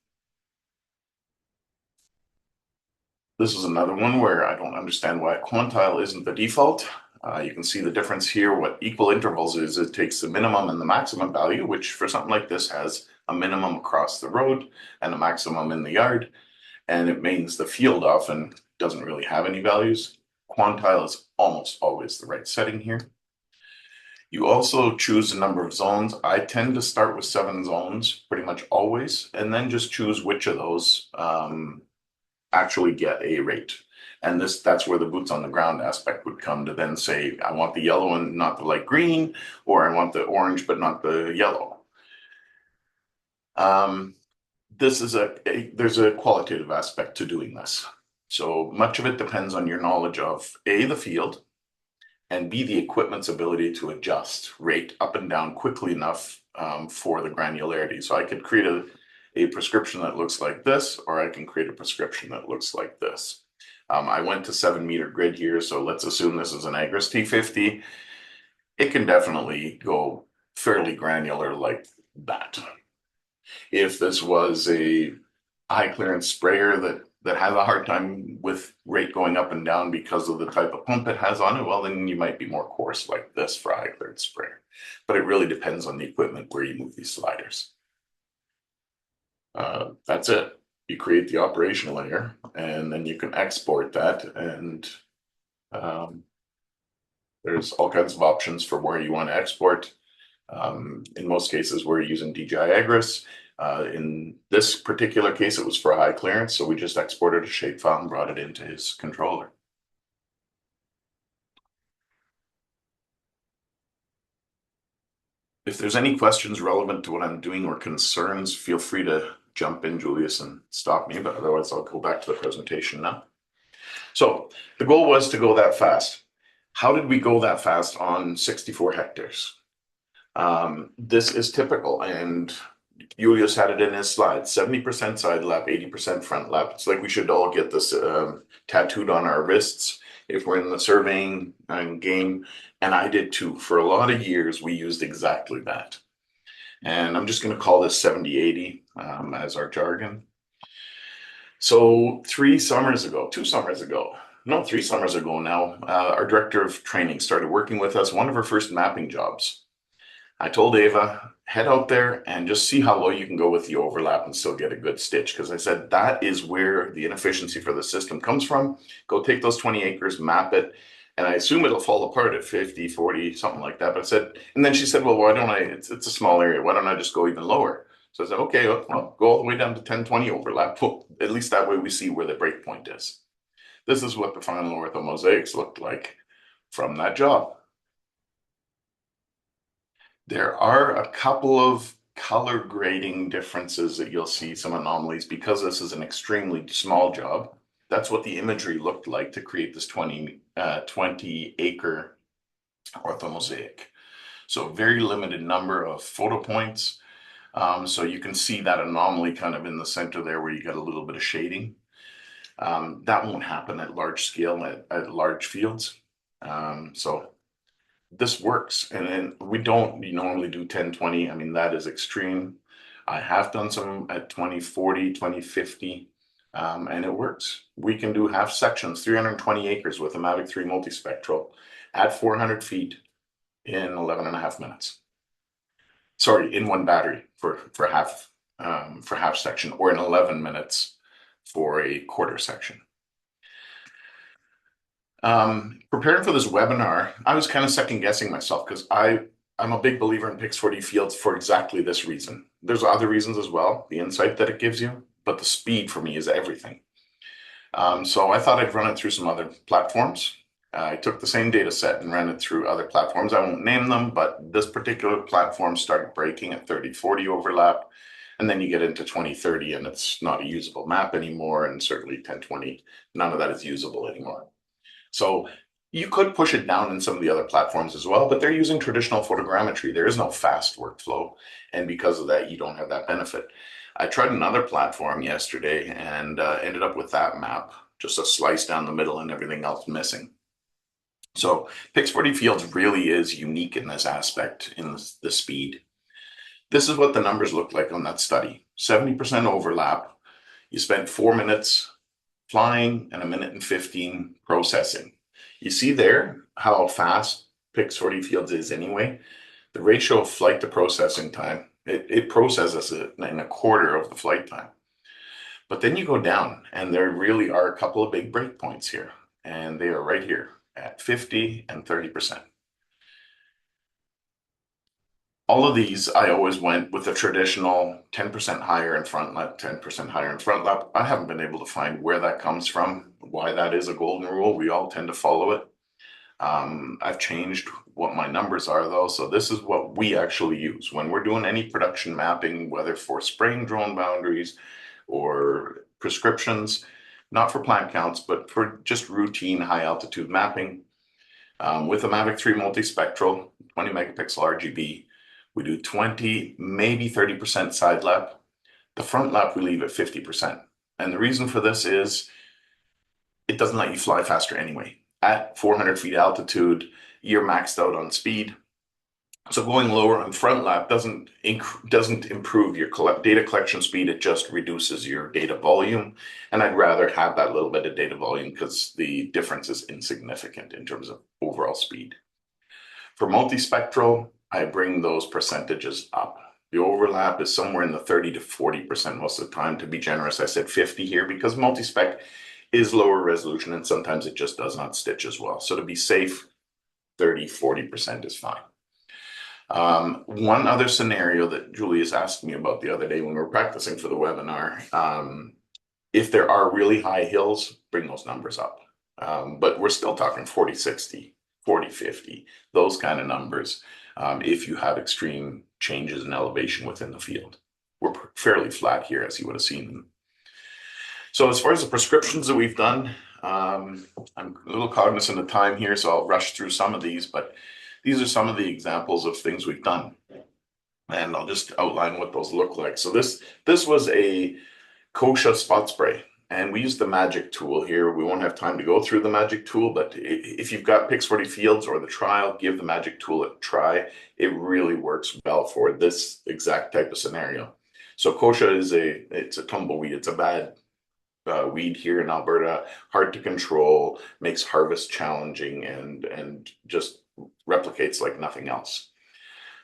this is another one where I don't understand why quantile isn't the default. You can see the difference here. What equal intervals is, it takes the minimum and the maximum value, which for something like this has a minimum across the road and a maximum in the yard. And it means the field often doesn't really have any values. Quantile is almost always the right setting here. You also choose the number of zones. I tend to start with 7 zones pretty much always, and then just choose which of those actually get a rate. And that's where the boots on the ground aspect would come to then say, I want the yellow and not the light green, or I want the orange but not the yellow. This is there's a qualitative aspect to doing this. So much of it depends on your knowledge of A, the field, and B, the equipment's ability to adjust rate up and down quickly enough for the granularity. So I could create a prescription that looks like this, or I can create a prescription that looks like this. I went to 7 meter grid here, so let's assume this is an Agris T50. It can definitely go fairly granular like that. If this was a high clearance sprayer that has a hard time with rate going up and down because of the type of pump it has on it, well, then you might be more coarse like this for a high clearance sprayer. But it really depends on the equipment where you move these sliders. That's it. You create the operation layer, and then you can export that. And there's all kinds of options for where you want to export. In most cases, we're using DJI Agris. In this particular case, it was for high clearance, so we just exported a shapefile and brought it into his controller. If there's any questions relevant to what I'm doing or concerns, feel free to jump in, Julius, and stop me, but otherwise I'll go back to the presentation now. So the goal was to go that fast. How did we go that fast on 64 hectares? This is typical, and Julius had it in his slides, 70% side lap, 80% front lap. It's like we should all get this tattooed on our wrists if we're in the surveying game. And I did too. For a lot of years, we used exactly that. And I'm just going to call this 70-80 as our jargon. So 2 summers ago now, our director of training started working with us, one of her first mapping jobs. I told Ava, head out there and just see how low you can go with the overlap and still get a good stitch. Because I said, that is where the inefficiency for the system comes from. Go take those 20 acres, map it. And I assume it'll fall apart at 50, 40, something like that. But I said, and then she said, well, why don't I, it's a small area. Why don't I just go even lower? So I said, okay, well, go all the way down to 10, 20 overlap. At least that way we see where the break point is. This is what the final ortho mosaics looked like from that job. There are a couple of color grading differences that you'll see, some anomalies, because this is an extremely small job. That's what the imagery looked like to create this 20 acre orthomosaic. So very limited number of photo points. So you can see that anomaly kind of in the center there where you get a little bit of shading. That won't happen at large scale, at large fields. So this works. And then we don't normally do 10, 20. I mean, that is extreme. I have done some at 20, 40, 20, 50, and it works. We can do half sections, 320 acres with a Mavic 3 multispectral at 400 feet in 11 and a half minutes. Sorry, in one battery for half section, or in 11 minutes for a quarter section. Preparing for this webinar, I was kind of second guessing myself because I'm a big believer in Pix4D fields for exactly this reason. There's other reasons as well, the insight that it gives you, but the speed for me is everything. So I thought I'd run it through some other platforms. I took the same data set and ran it through other platforms. I won't name them, but this particular platform started breaking at 30-40 overlap. And then you get into 20-30 and it's not a usable map anymore. And certainly 10-20, none of that is usable anymore. So you could push it down in some of the other platforms as well, but they're using traditional photogrammetry. There is no fast workflow. And because of that, you don't have that benefit. I tried another platform yesterday and ended up with that map, just a slice down the middle and everything else missing. So Pix4D Fields really is unique in this aspect, in the speed. This is what the numbers look like on that study. 70% overlap. You spent 4 minutes flying and 1 minute and 15 processing. You see there how fast Pix4D Fields is anyway. The ratio of flight to processing time, it processes it in a quarter of the flight time. But then you go down and there really are a couple of big breakpoints here, and they are right here at 50 and 30%. All of these, I always went with the traditional 10% higher in front lap, 10% higher in front lap. I haven't been able to find where that comes from, why that is a golden rule. We all tend to follow it. I've changed what my numbers are though. So this is what we actually use when we're doing any production mapping, whether for spraying drone boundaries or prescriptions, not for plant counts, but for just routine high altitude mapping. With a Mavic 3 multispectral, 20 megapixel RGB, we do 20, maybe 30% side lap. The front lap we leave at 50%. And the reason for this is it doesn't let you fly faster anyway. At 400 feet altitude, you're maxed out on speed. So going lower on front lap doesn't improve your data collection speed. It just reduces your data volume. And I'd rather have that little bit of data volume because the difference is insignificant in terms of overall speed. For multispectral, I bring those percentages up. The overlap is somewhere in the 30 to 40% most of the time. To be generous, I said 50 here because multispec is lower resolution and sometimes it just does not stitch as well. So to be safe, 30, 40% is fine. One other scenario that Julius asked me about the other day when we were practicing for the webinar, if there are really high hills, bring those numbers up. But we're still talking 40, 60, 40, 50, those kind of numbers. if you have extreme changes in elevation within the field. We're fairly flat here, as you would have seen. So as far as the prescriptions that we've done, I'm a little cognizant of time here, so I'll rush through some of these, but these are some of the examples of things we've done. And I'll just outline what those look like. So this was a kochia spot spray, and we use the magic tool here. We won't have time to go through the magic tool, but if you've got Pix 40 Fields or the trial, give the magic tool a try. It really works well for this exact type of scenario. So kochia it's a tumbleweed. It's a bad weed here in Alberta, hard to control, makes harvest challenging, and just replicates like nothing else.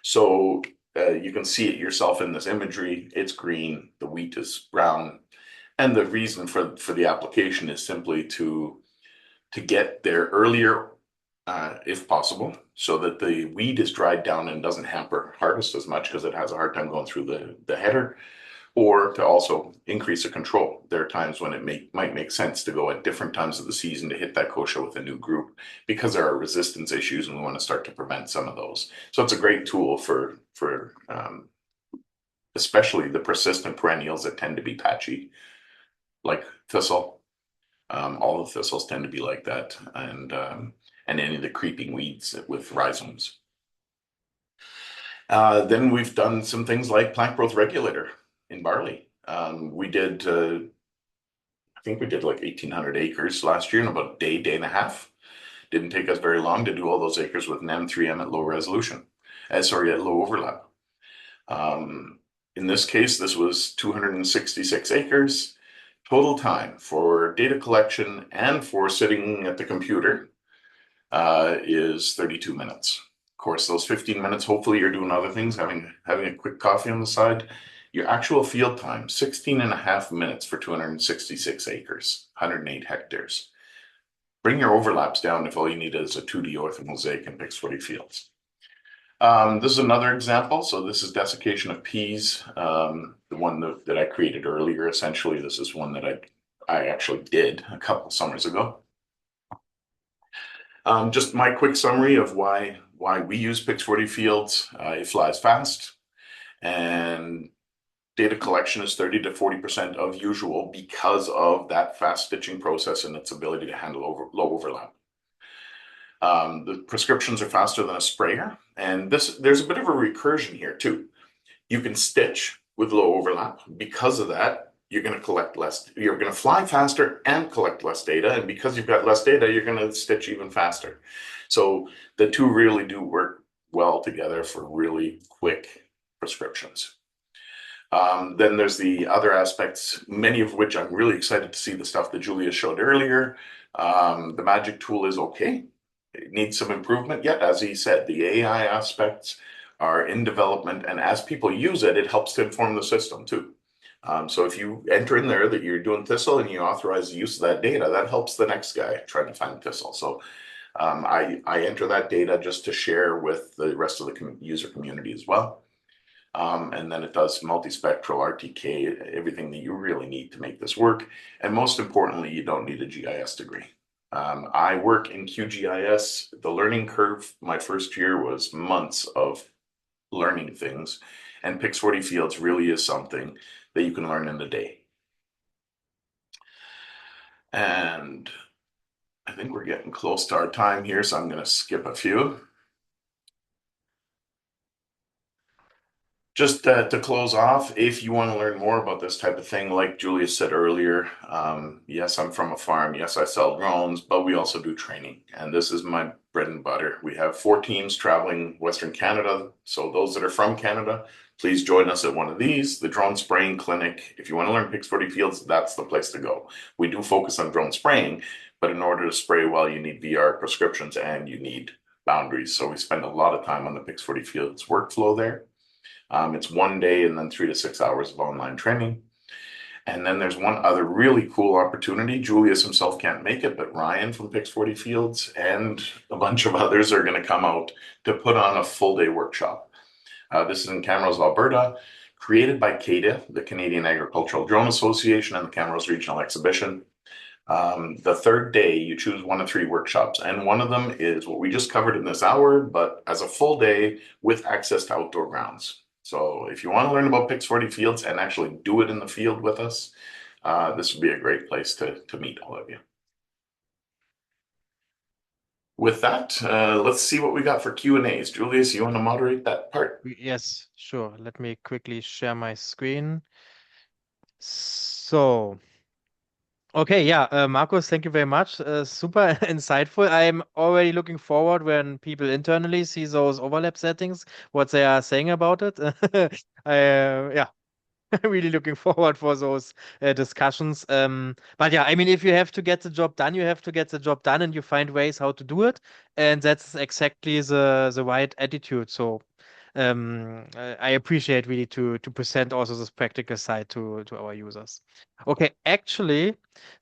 So you can see it yourself in this imagery. It's green, the wheat is brown, and the reason for the application is simply to get there earlier, if possible, so that the weed is dried down and doesn't hamper harvest as much because it has a hard time going through the header, or to also increase the control. There are times when it might make sense to go at different times of the season to hit that kochia with a new group because there are resistance issues and we want to start to prevent some of those. So it's a great tool for especially the persistent perennials that tend to be patchy, like thistle. All the thistles tend to be like that, and any of the creeping weeds with rhizomes. Then we've done some things like plant growth regulator in barley. We did, I think we did like 1,800 acres last year in about a day and a half. Didn't take us very long to do all those acres with an M3M at low resolution. At low overlap. In this case, this was 266 acres. Total time for data collection and for sitting at the computer is 32 minutes. Of course, those 15 minutes, hopefully you're doing other things, having a quick coffee on the side. Your actual field time, 16 and a half minutes for 266 acres, 108 hectares. Bring your overlaps down if all you need is a 2D orthomosaic and Pix 40 fields. This is another example. So this is desiccation of peas, the one that I created earlier. Essentially, this is one that I actually did a couple summers ago. Just my quick summary of why we use Pix 40 fields. It flies fast, and data collection is 30 to 40% of usual because of that fast stitching process and its ability to handle low overlap. The prescriptions are faster than a sprayer, and there's a bit of a recursion here too. You can stitch with low overlap. Because of that, you're going to collect less. You're going to fly faster and collect less data, and because you've got less data, you're going to stitch even faster. So the two really do work well together for really quick prescriptions. Then there's the other aspects, many of which I'm really excited to see the stuff that Julia showed earlier. The magic tool is okay. It needs some improvement yet. As he said, the AI aspects are in development, and as people use it, it helps to inform the system too. So if you enter in there that you're doing thistle and you authorize the use of that data, that helps the next guy trying to find thistle. So I enter that data just to share with the rest of the user community as well. And then it does multispectral RTK, everything that you really need to make this work. And most importantly, you don't need a GIS degree. I work in QGIS. The learning curve my first year was months of learning things, and Pix 40 Fields really is something that you can learn in a day. And I think we're getting close to our time here, so I'm going to skip a few. Just to close off, if you want to learn more about this type of thing, like Julia said earlier, yes, I'm from a farm. Yes, I sell drones, but we also do training. And this is my bread and butter. We have 4 teams traveling Western Canada. So those that are from Canada, please join us at one of these, the drone spraying clinic. If you want to learn Pix 40 Fields, that's the place to go. We do focus on drone spraying, but in order to spray well, you need VR prescriptions and you need boundaries. So we spend a lot of time on the Pix 40 Fields workflow there. It's 1 day and then 3 to 6 hours of online training. And then there's one other really cool opportunity. Julius himself can't make it, but Ryan from Pix 40 Fields and a bunch of others are going to come out to put on a full day workshop. This is in Camrose, Alberta, created by CADA, the Canadian Agricultural Drone Association, and the Camrose Regional Exhibition. The third day, you choose one of three workshops, and one of them is what we just covered in this hour, but as a full day with access to outdoor grounds. So if you want to learn about Pix40 fields and actually do it in the field with us, this would be a great place to meet all of you. With that, let's see what we got for Q&As. Julius, you want to moderate that part? Yes, sure. Let me quickly share my screen. So, okay, yeah, Markus, thank you very much. Super insightful. I'm already looking forward when people internally see those overlap settings, what they are saying about it. Yeah, really looking forward for those discussions. But yeah, I mean, if you have to get the job done, you have to get the job done, and you find ways how to do it, and that's exactly the right attitude. So, I appreciate really to present also this practical side to our users. Okay, actually,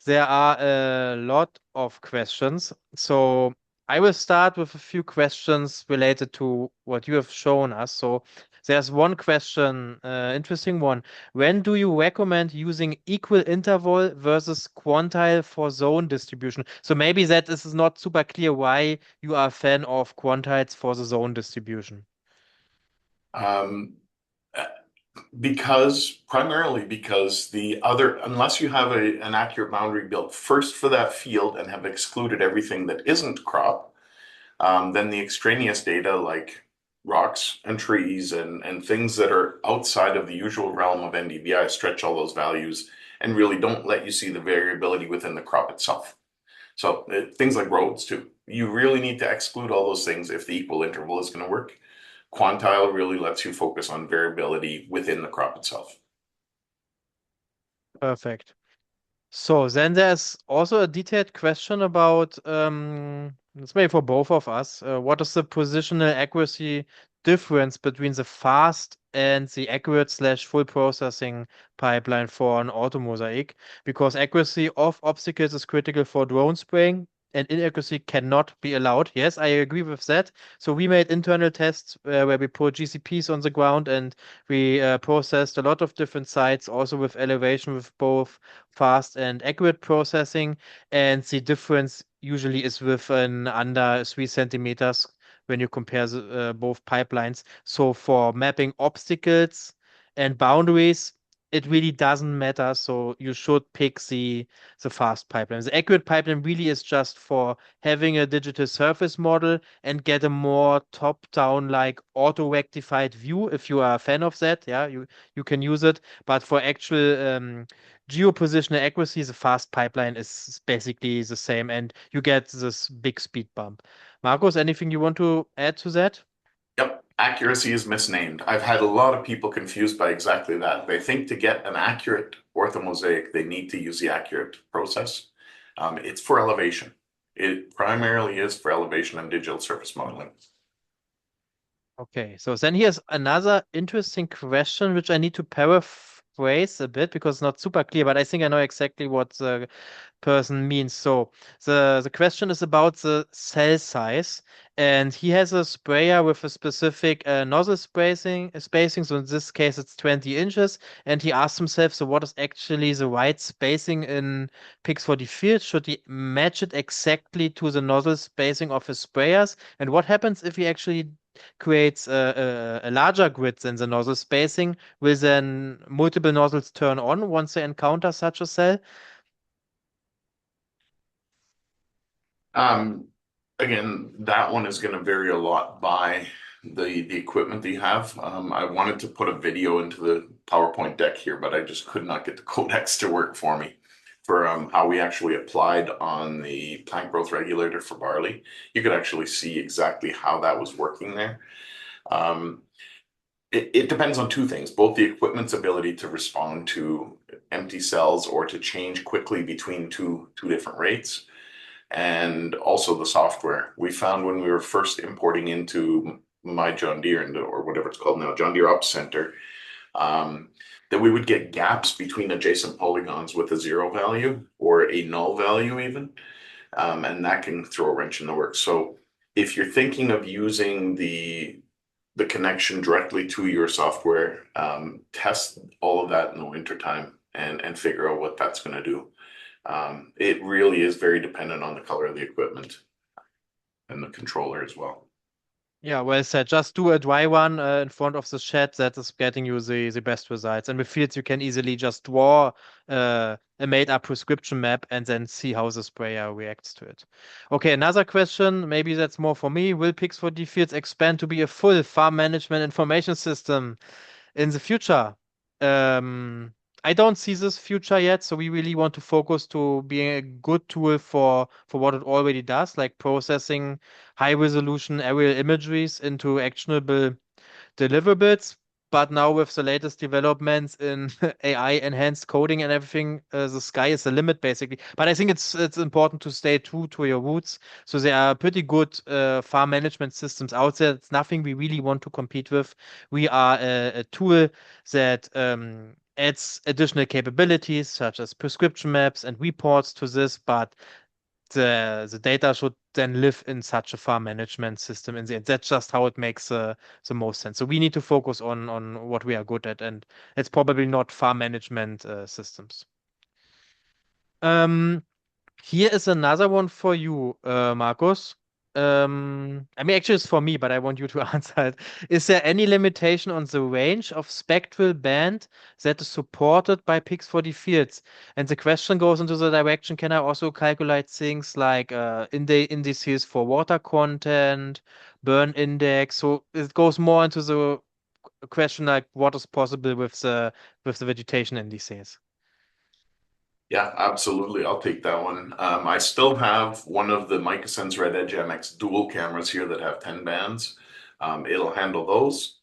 there are a lot of questions. So I will start with a few questions related to what you have shown us. So there's one question, interesting one. When do you recommend using equal interval versus quantile for zone distribution? So maybe that this is not super clear why you are a fan of quantiles for the zone distribution. Um, because primarily because the other, unless you have an accurate boundary built first for that field and have excluded everything that isn't crop, then the extraneous data like rocks and trees and things that are outside of the usual realm of NDVI stretch all those values and really don't let you see the variability within the crop itself. So things like roads too. You really need to exclude all those things if the equal interval is going to work. Quantile really lets you focus on variability within the crop itself. Perfect. So then there's also a detailed question about it's maybe for both of us. What is the positional accuracy difference between the fast and the accurate slash full processing pipeline for an auto mosaic? Because accuracy of obstacles is critical for drone spraying and inaccuracy cannot be allowed. Yes, I agree with that. So we made internal tests where we put GCPs on the ground and we processed a lot of different sites, also with elevation with both fast and accurate processing, and the difference usually is within under 3 centimeters when you compare both pipelines. So for mapping obstacles and boundaries, it really doesn't matter. So you should pick the fast pipeline. The accurate pipeline really is just for having a digital surface model and get a more top-down, like auto-rectified view. If you are a fan of that, yeah, you can use it. But for actual geopositional accuracy, the fast pipeline is basically the same, and you get this big speed bump. Marcos, anything you want to add to that? Yep, accuracy is misnamed. I've had a lot of people confused by exactly that. They think to get an accurate orthomosaic, they need to use the accurate process. It's for elevation. It primarily is for elevation and digital surface modeling. Okay, so then here's another interesting question, which I need to paraphrase a bit because it's not super clear, but I think I know exactly what the person means. So the question is about the cell size, and he has a sprayer with a specific nozzle spacing. So in this case, it's 20 inches, and he asked himself, so what is actually the right spacing in Pix for the field? Should he match it exactly to the nozzle spacing of his sprayers? And what happens if he actually creates a larger grid than the nozzle spacing? Will then multiple nozzles turn on once they encounter such a cell? Um, Again, that one is going to vary a lot by the equipment that you have. I wanted to put a video into the PowerPoint deck here, but I just could not get the codecs to work for me for how we actually applied on the plant growth regulator for barley. You could actually see exactly how that was working there. Um, it depends on two things, both the equipment's ability to respond to empty cells or to change quickly between two different rates and also the software. We found when we were first importing into my John Deere or whatever it's called now, John Deere Ops Center, um, that we would get gaps between adjacent polygons with a zero value or a null value even, and that can throw a wrench in the works. So if you're thinking of using the connection directly to your software, test all of that in the wintertime and figure out what that's going to do. It really is very dependent on the color of the equipment and the controller as well. Yeah, well said. Just do a dry one in front of the shed that is getting you the best results. And with fields, you can easily just draw a made-up prescription map and then see how the sprayer reacts to it. Okay, another question, maybe that's more for me. Will Pix4D Fields expand to be a full farm management information system in the future? Um, I don't see this future yet, so we really want to focus to being a good tool for what it already does, like processing high resolution aerial imageries into actionable deliverables. But now with the latest developments in AI enhanced coding and everything, the sky is the limit basically. But I think it's important to stay true to your roots. So there are pretty good farm management systems out there. It's nothing we really want to compete with. We are a tool that adds additional capabilities such as prescription maps and reports to this, but the data should then live in such a farm management system in the end. That's just how it makes the most sense. So we need to focus on what we are good at, and it's probably not farm management systems. Um, Here is another one for you, Markus. I mean, actually, it's for me, but I want you to answer it. Is there any limitation on the range of spectral band that is supported by Pix4D fields? And the question goes into the direction, can I also calculate things like indices for water content, burn index? So it goes more into the question like what is possible with the vegetation indices. Yeah, absolutely. I'll take that one. I still have one of the MicaSense Red Edge MX dual cameras here that have 10 bands. It'll handle those,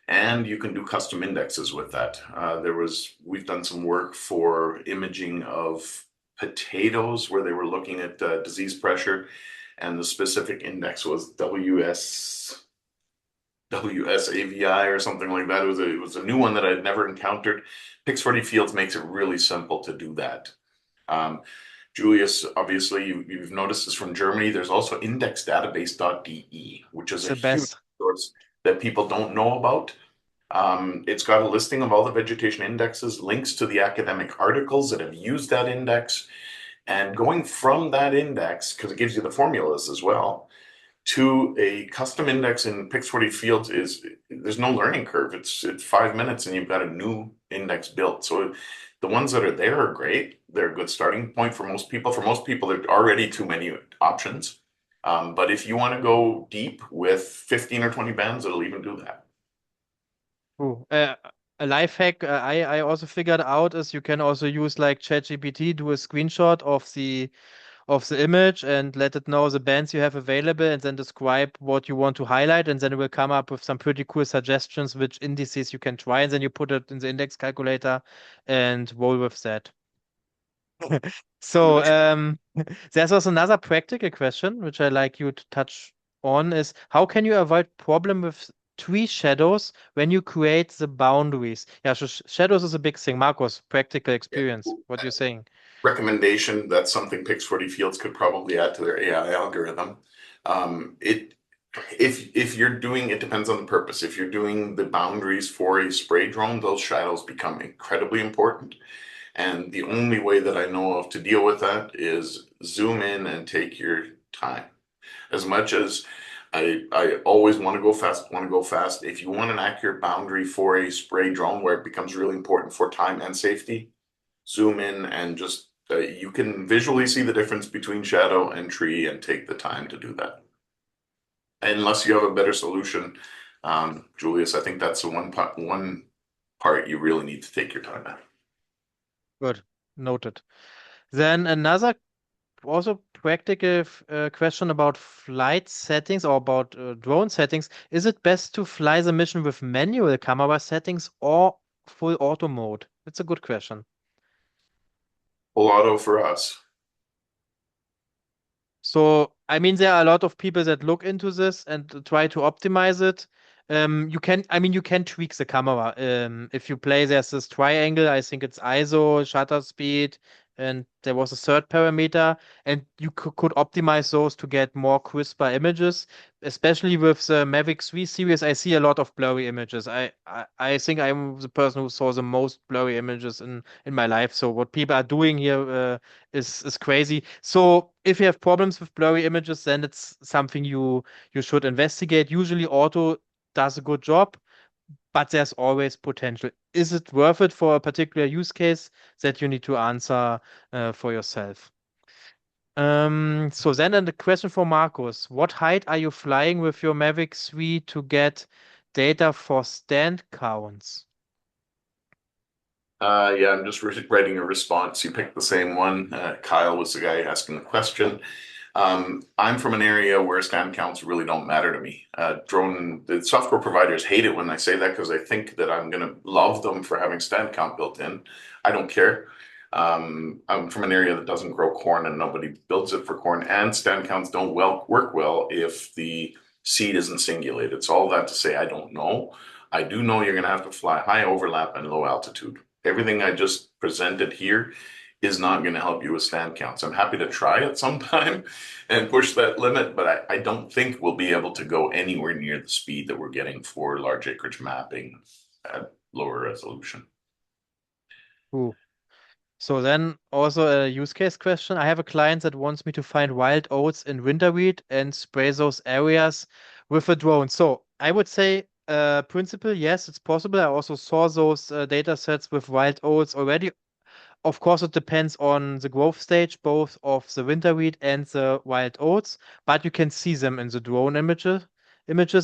and you can do custom indexes with that. We've done some work for imaging of potatoes where they were looking at disease pressure, and the specific index was WSAVI or something like that. It was a new one that I'd never encountered. Pix4D Fields makes it really simple to do that. Um, Julius, obviously, you've noticed this from Germany. There's also indexdatabase.de, which is It's a the huge best. source that people don't know about. It's got a listing of all the vegetation indexes, links to the academic articles that have used that index, and going from that index, because it gives you the formulas as well, to a custom index in Pix4D Fields is there's no learning curve. It's 5 minutes and you've got a new index built. So the ones that are there are great. They're a good starting point for most people. For most people, there are already too many options. But if you want to go deep with 15 or 20 bands, it'll even do that. Ooh, a life hack I also figured out is you can also use like ChatGPT, do a screenshot of the image and let it know the bands you have available and then describe what you want to highlight and then it will come up with some pretty cool suggestions which indices you can try and then you put it in the index calculator and roll with that. So there's also another practical question which I like you to touch on is how can you avoid problem with tree shadows when you create the boundaries? Yeah, so shadows is a big thing. Marcos, practical experience. What are you saying? Recommendation, that's something Pix4D Fields could probably add to their AI algorithm. It if you're doing it depends on the purpose. If you're doing the boundaries for a spray drone, those shadows become incredibly important. And the only way that I know of to deal with that is zoom in and take your time. As much as I always want to go fast, want to go fast. If you want an accurate boundary for a spray drone where it becomes really important for time and safety, zoom in and just you can visually see the difference between shadow and tree and take the time to do that. Unless you have a better solution, Julius, I think that's the one part you really need to take your time at. Good. Noted. Then another also practical question about flight settings or about drone settings. Is it best to fly the mission with manual camera settings or full auto mode? It's a good question. Full auto for us. So, I mean, there are a lot of people that look into this and try to optimize it. I mean, you can tweak the camera. If you play, there's this triangle. I think it's ISO, shutter speed, and there was a third parameter, and you could optimize those to get more crisper images. Especially with the Mavic 3 series, I see a lot of blurry images. I think I'm the person who saw the most blurry images in my life. So what people are doing here is crazy. So if you have problems with blurry images, then it's something you should investigate. Usually, Auto does a good job, but there's always potential. Is it worth it for a particular use case that you need to answer for yourself? So then the question for Marcus, what height are you flying with your Mavic 3 to get data for stand counts? Yeah, I'm just writing a response. You picked the same one. Kyle was the guy asking the question. I'm from an area where stand counts really don't matter to me. The software providers hate it when I say that because they think that I'm going to love them for having stand count built in. I don't care. I'm from an area that doesn't grow corn and nobody builds it for corn, and stand counts don't work well if the seed isn't singulated. So all that to say, I don't know. I do know you're going to have to fly high overlap and low altitude. Everything I just presented here is not going to help you with stand counts. I'm happy to try it sometime and push that limit, but I don't think we'll be able to go anywhere near the speed that we're getting for large acreage mapping at lower resolution. Ooh. So then also a use case question. I have a client that wants me to find wild oats in winter wheat and spray those areas with a drone. So I would say, principle, yes, it's possible. I also saw those data sets with wild oats already. Of course, it depends on the growth stage, both of the winter wheat and the wild oats, but you can see them in the drone images,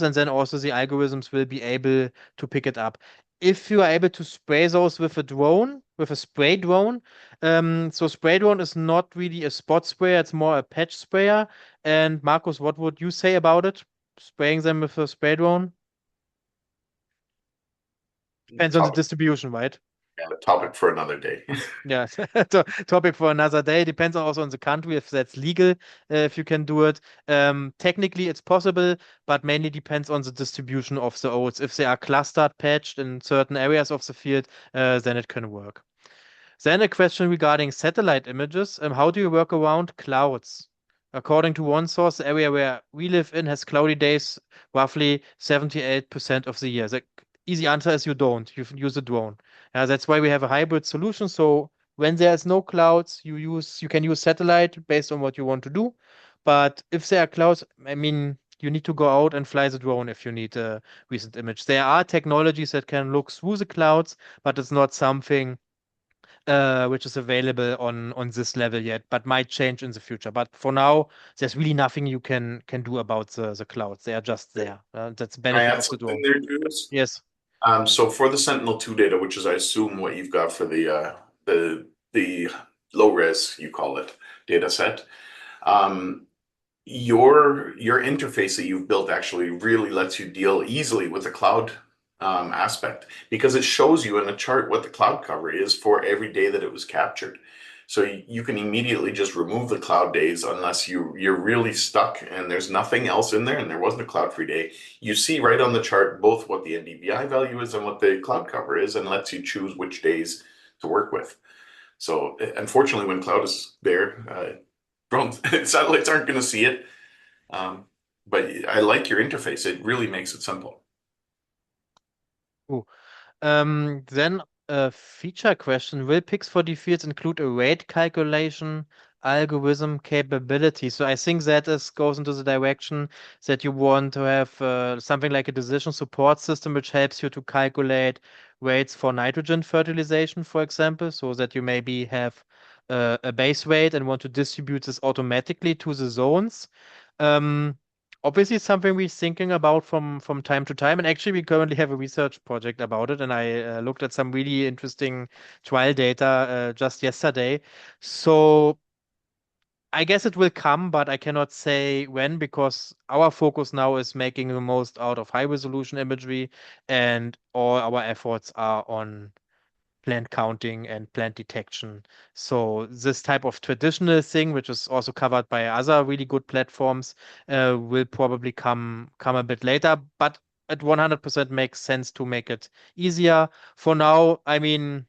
and then also the algorithms will be able to pick it up. If you are able to spray those with a drone, with a spray drone, so spray drone is not really a spot sprayer, it's more a patch sprayer. And Markus, what would you say about it? Spraying them with a spray drone? Depends on the Topic, distribution, right? yeah, topic for another day. Yeah, topic for another day. Depends also on the country if that's legal, if you can do it. Technically, it's possible, but mainly depends on the distribution of the oats. If they are clustered, patched in certain areas of the field, then it can work. Then a question regarding satellite images. How do you work around clouds? According to one source, the area where we live in has cloudy days roughly 78% of the year. The easy answer is you don't. You use a drone. That's why we have a hybrid solution. So when there's no clouds, you can use satellite based on what you want to do. But if there are clouds, I mean, you need to go out and fly the drone if you need a recent image. There are technologies that can look through the clouds, but it's not something which is available on this level yet, but might change in the future. But for now, there's really nothing you can do about the clouds. They are just there. That's the Can I benefit add of the something drone. there, Judas? Yes. So for the Sentinel-2 data, which is I assume what you've got for the low res you call it data set, um, your interface that you've built actually really lets you deal easily with the cloud aspect because it shows you in a chart what the cloud cover is for every day that it was captured. So you can immediately just remove the cloud days unless you're really stuck and there's nothing else in there and there wasn't a cloud-free day. You see right on the chart both what the NDVI value is and what the cloud cover is and lets you choose which days to work with. So unfortunately, when cloud is there, drones, satellites aren't going to see it. Um, but I like your interface. It really makes it simple. Ooh. Then a feature question. Will Pix4D fields include a rate calculation algorithm capability? So I think that is goes into the direction that you want to have something like a decision support system which helps you to calculate rates for nitrogen fertilization, for example, so that you maybe have a base rate and want to distribute this automatically to the zones. Um, Obviously, it's something we're thinking about from time to time, and actually, we currently have a research project about it. And I looked at some really interesting trial data just yesterday. So I guess it will come, but I cannot say when because our focus now is making the most out of high resolution imagery, and all our efforts are on plant counting and plant detection. So this type of traditional thing, which is also covered by other really good platforms, will probably come a bit later. But it 100% makes sense to make it easier. For now, I mean,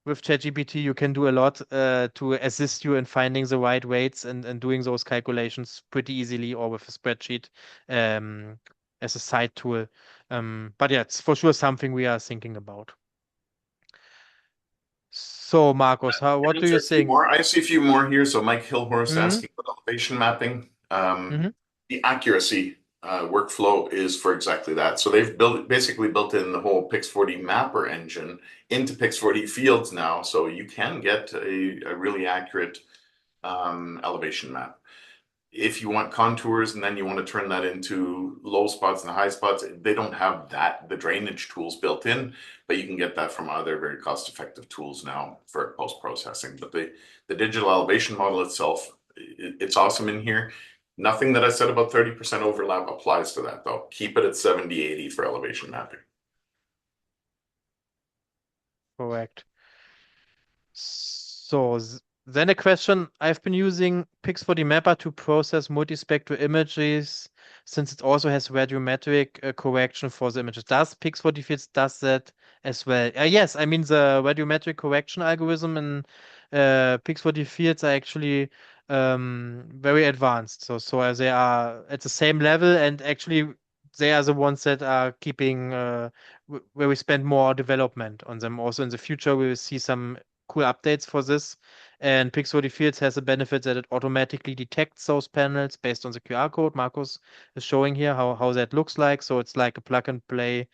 with ChatGPT, you can do a lot to assist you in finding the right weights and doing those calculations pretty easily, or with a spreadsheet um, as a side tool. But yeah, it's for sure something we are thinking about. So, Marcus, what do Answer you a few think? more. I see a few more here. So Mike Hillhorst Hmm. asking about elevation mapping. Hmm. The accuracy workflow is for exactly that. So they've basically built in the whole Pix40 mapper engine into Pix40 fields now, so you can get a really accurate elevation map. If you want contours and then you want to turn that into low spots and high spots, they don't have the drainage tools built in, but you can get that from other very cost-effective tools now for post-processing. But the digital elevation model itself, it's awesome in here. Nothing that I said about 30% overlap applies to that though. Keep it at 70-80 for elevation mapping. Correct. So then a question, I've been using Pix4D Mapper to process multispectral images since it also has radiometric correction for the images. Does Pix4D Fields does that as well? Yes, I mean the radiometric correction algorithm in Pix4D Fields are actually very advanced. So they are at the same level, and actually they are the ones that are keeping where we spend more development on them. Also in the future, we will see some cool updates for this. And Pix4D Fields has a benefit that it automatically detects those panels based on the QR code. Marcus is showing here how that looks like. So it's like a plug and play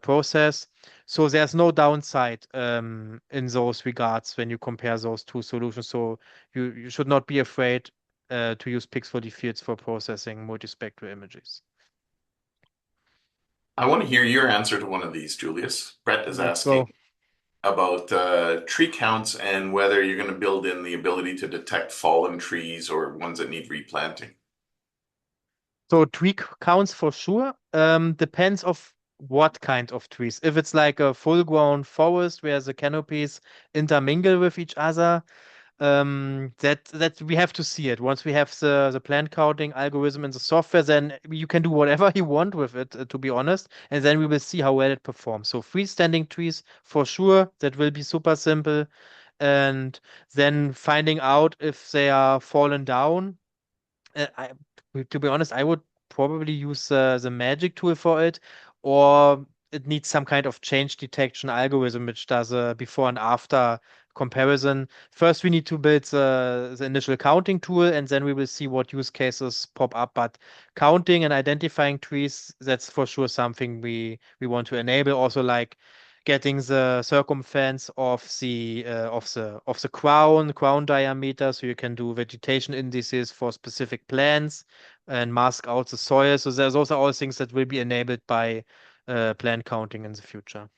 process. So there's no downside in those regards when you compare those two solutions. So you should not be afraid to use Pix4D Fields for processing multispectral images. I want to hear your answer to one of these, Julius. Brett is Let's asking go. about tree counts and whether you're going to build in the ability to detect fallen trees or ones that need replanting. So tree counts for sure. Depends of what kind of trees. If it's like a full-grown forest where the canopies intermingle with each other, that we have to see it. Once we have the plant counting algorithm in the software, then you can do whatever you want with it, to be honest, and then we will see how well it performs. So freestanding trees for sure, that will be super simple, and then finding out if they are fallen down. To be honest, I would probably use the magic tool for it, or it needs some kind of change detection algorithm which does a before and after comparison. First, we need to build the initial counting tool, and then we will see what use cases pop up. But counting and identifying trees, that's for sure something we want to enable. Also, like getting the circumference of the crown diameter, so you can do vegetation indices for specific plants and mask out the soil. So those are all things that will be enabled by plant counting in the future.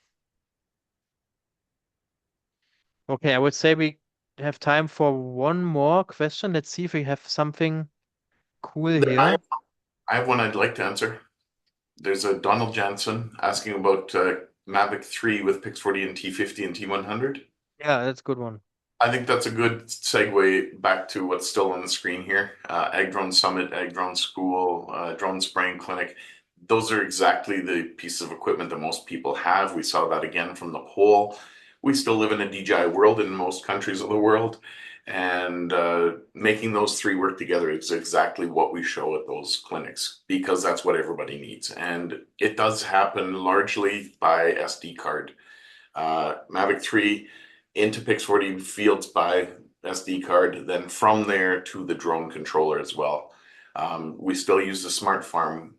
Okay, I would say we have time for one more question. Let's see if we have something cool Then I here. have, I have one I'd like to answer. There's a Donald Jansen asking about Mavic 3 with Pix40 and T50 and T100. Yeah, that's a good one. I think that's a good segue back to what's still on the screen here. Ag Drone Summit, Ag Drone School, Drone Spraying Clinic. Those are exactly the pieces of equipment that most people have. We saw that again from the poll. We still live in a DJI world in most countries of the world. And making those three work together is exactly what we show at those clinics because that's what everybody needs. And it does happen largely by SD card. Mavic 3 into Pix40 fields by SD card, then from there to the drone controller as well. We still use the Smart Farm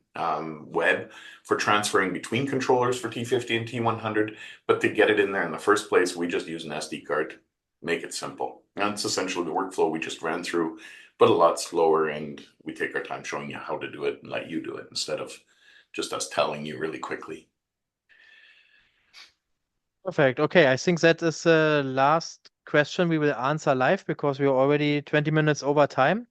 web for transferring between controllers for T50 and T100, but to get it in there in the first place, we just use an SD card, make it simple. And it's essentially the workflow we just ran through, but a lot slower, and we take our time showing you how to do it and let you do it instead of just us telling you really quickly. Perfect. Okay, I think that is the last question we will answer live because we are already 20 minutes over time.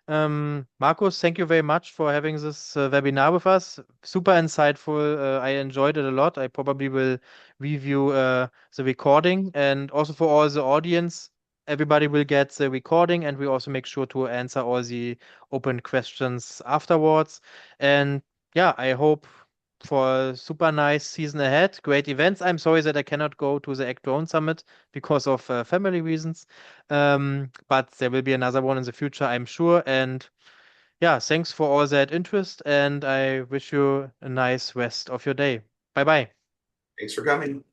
Markus, thank you very much for having this webinar with us. Super insightful. I enjoyed it a lot. I probably will review the recording, and also for all the audience, everybody will get the recording, and we also make sure to answer all the open questions afterwards. And yeah, I hope for a super nice season ahead. Great events. I'm sorry that I cannot go to the Act Drone Summit because of family reasons. But there will be another one in the future, I'm sure. And yeah, thanks for all that interest, and I wish you a nice rest of your day. Bye bye. Thanks for coming.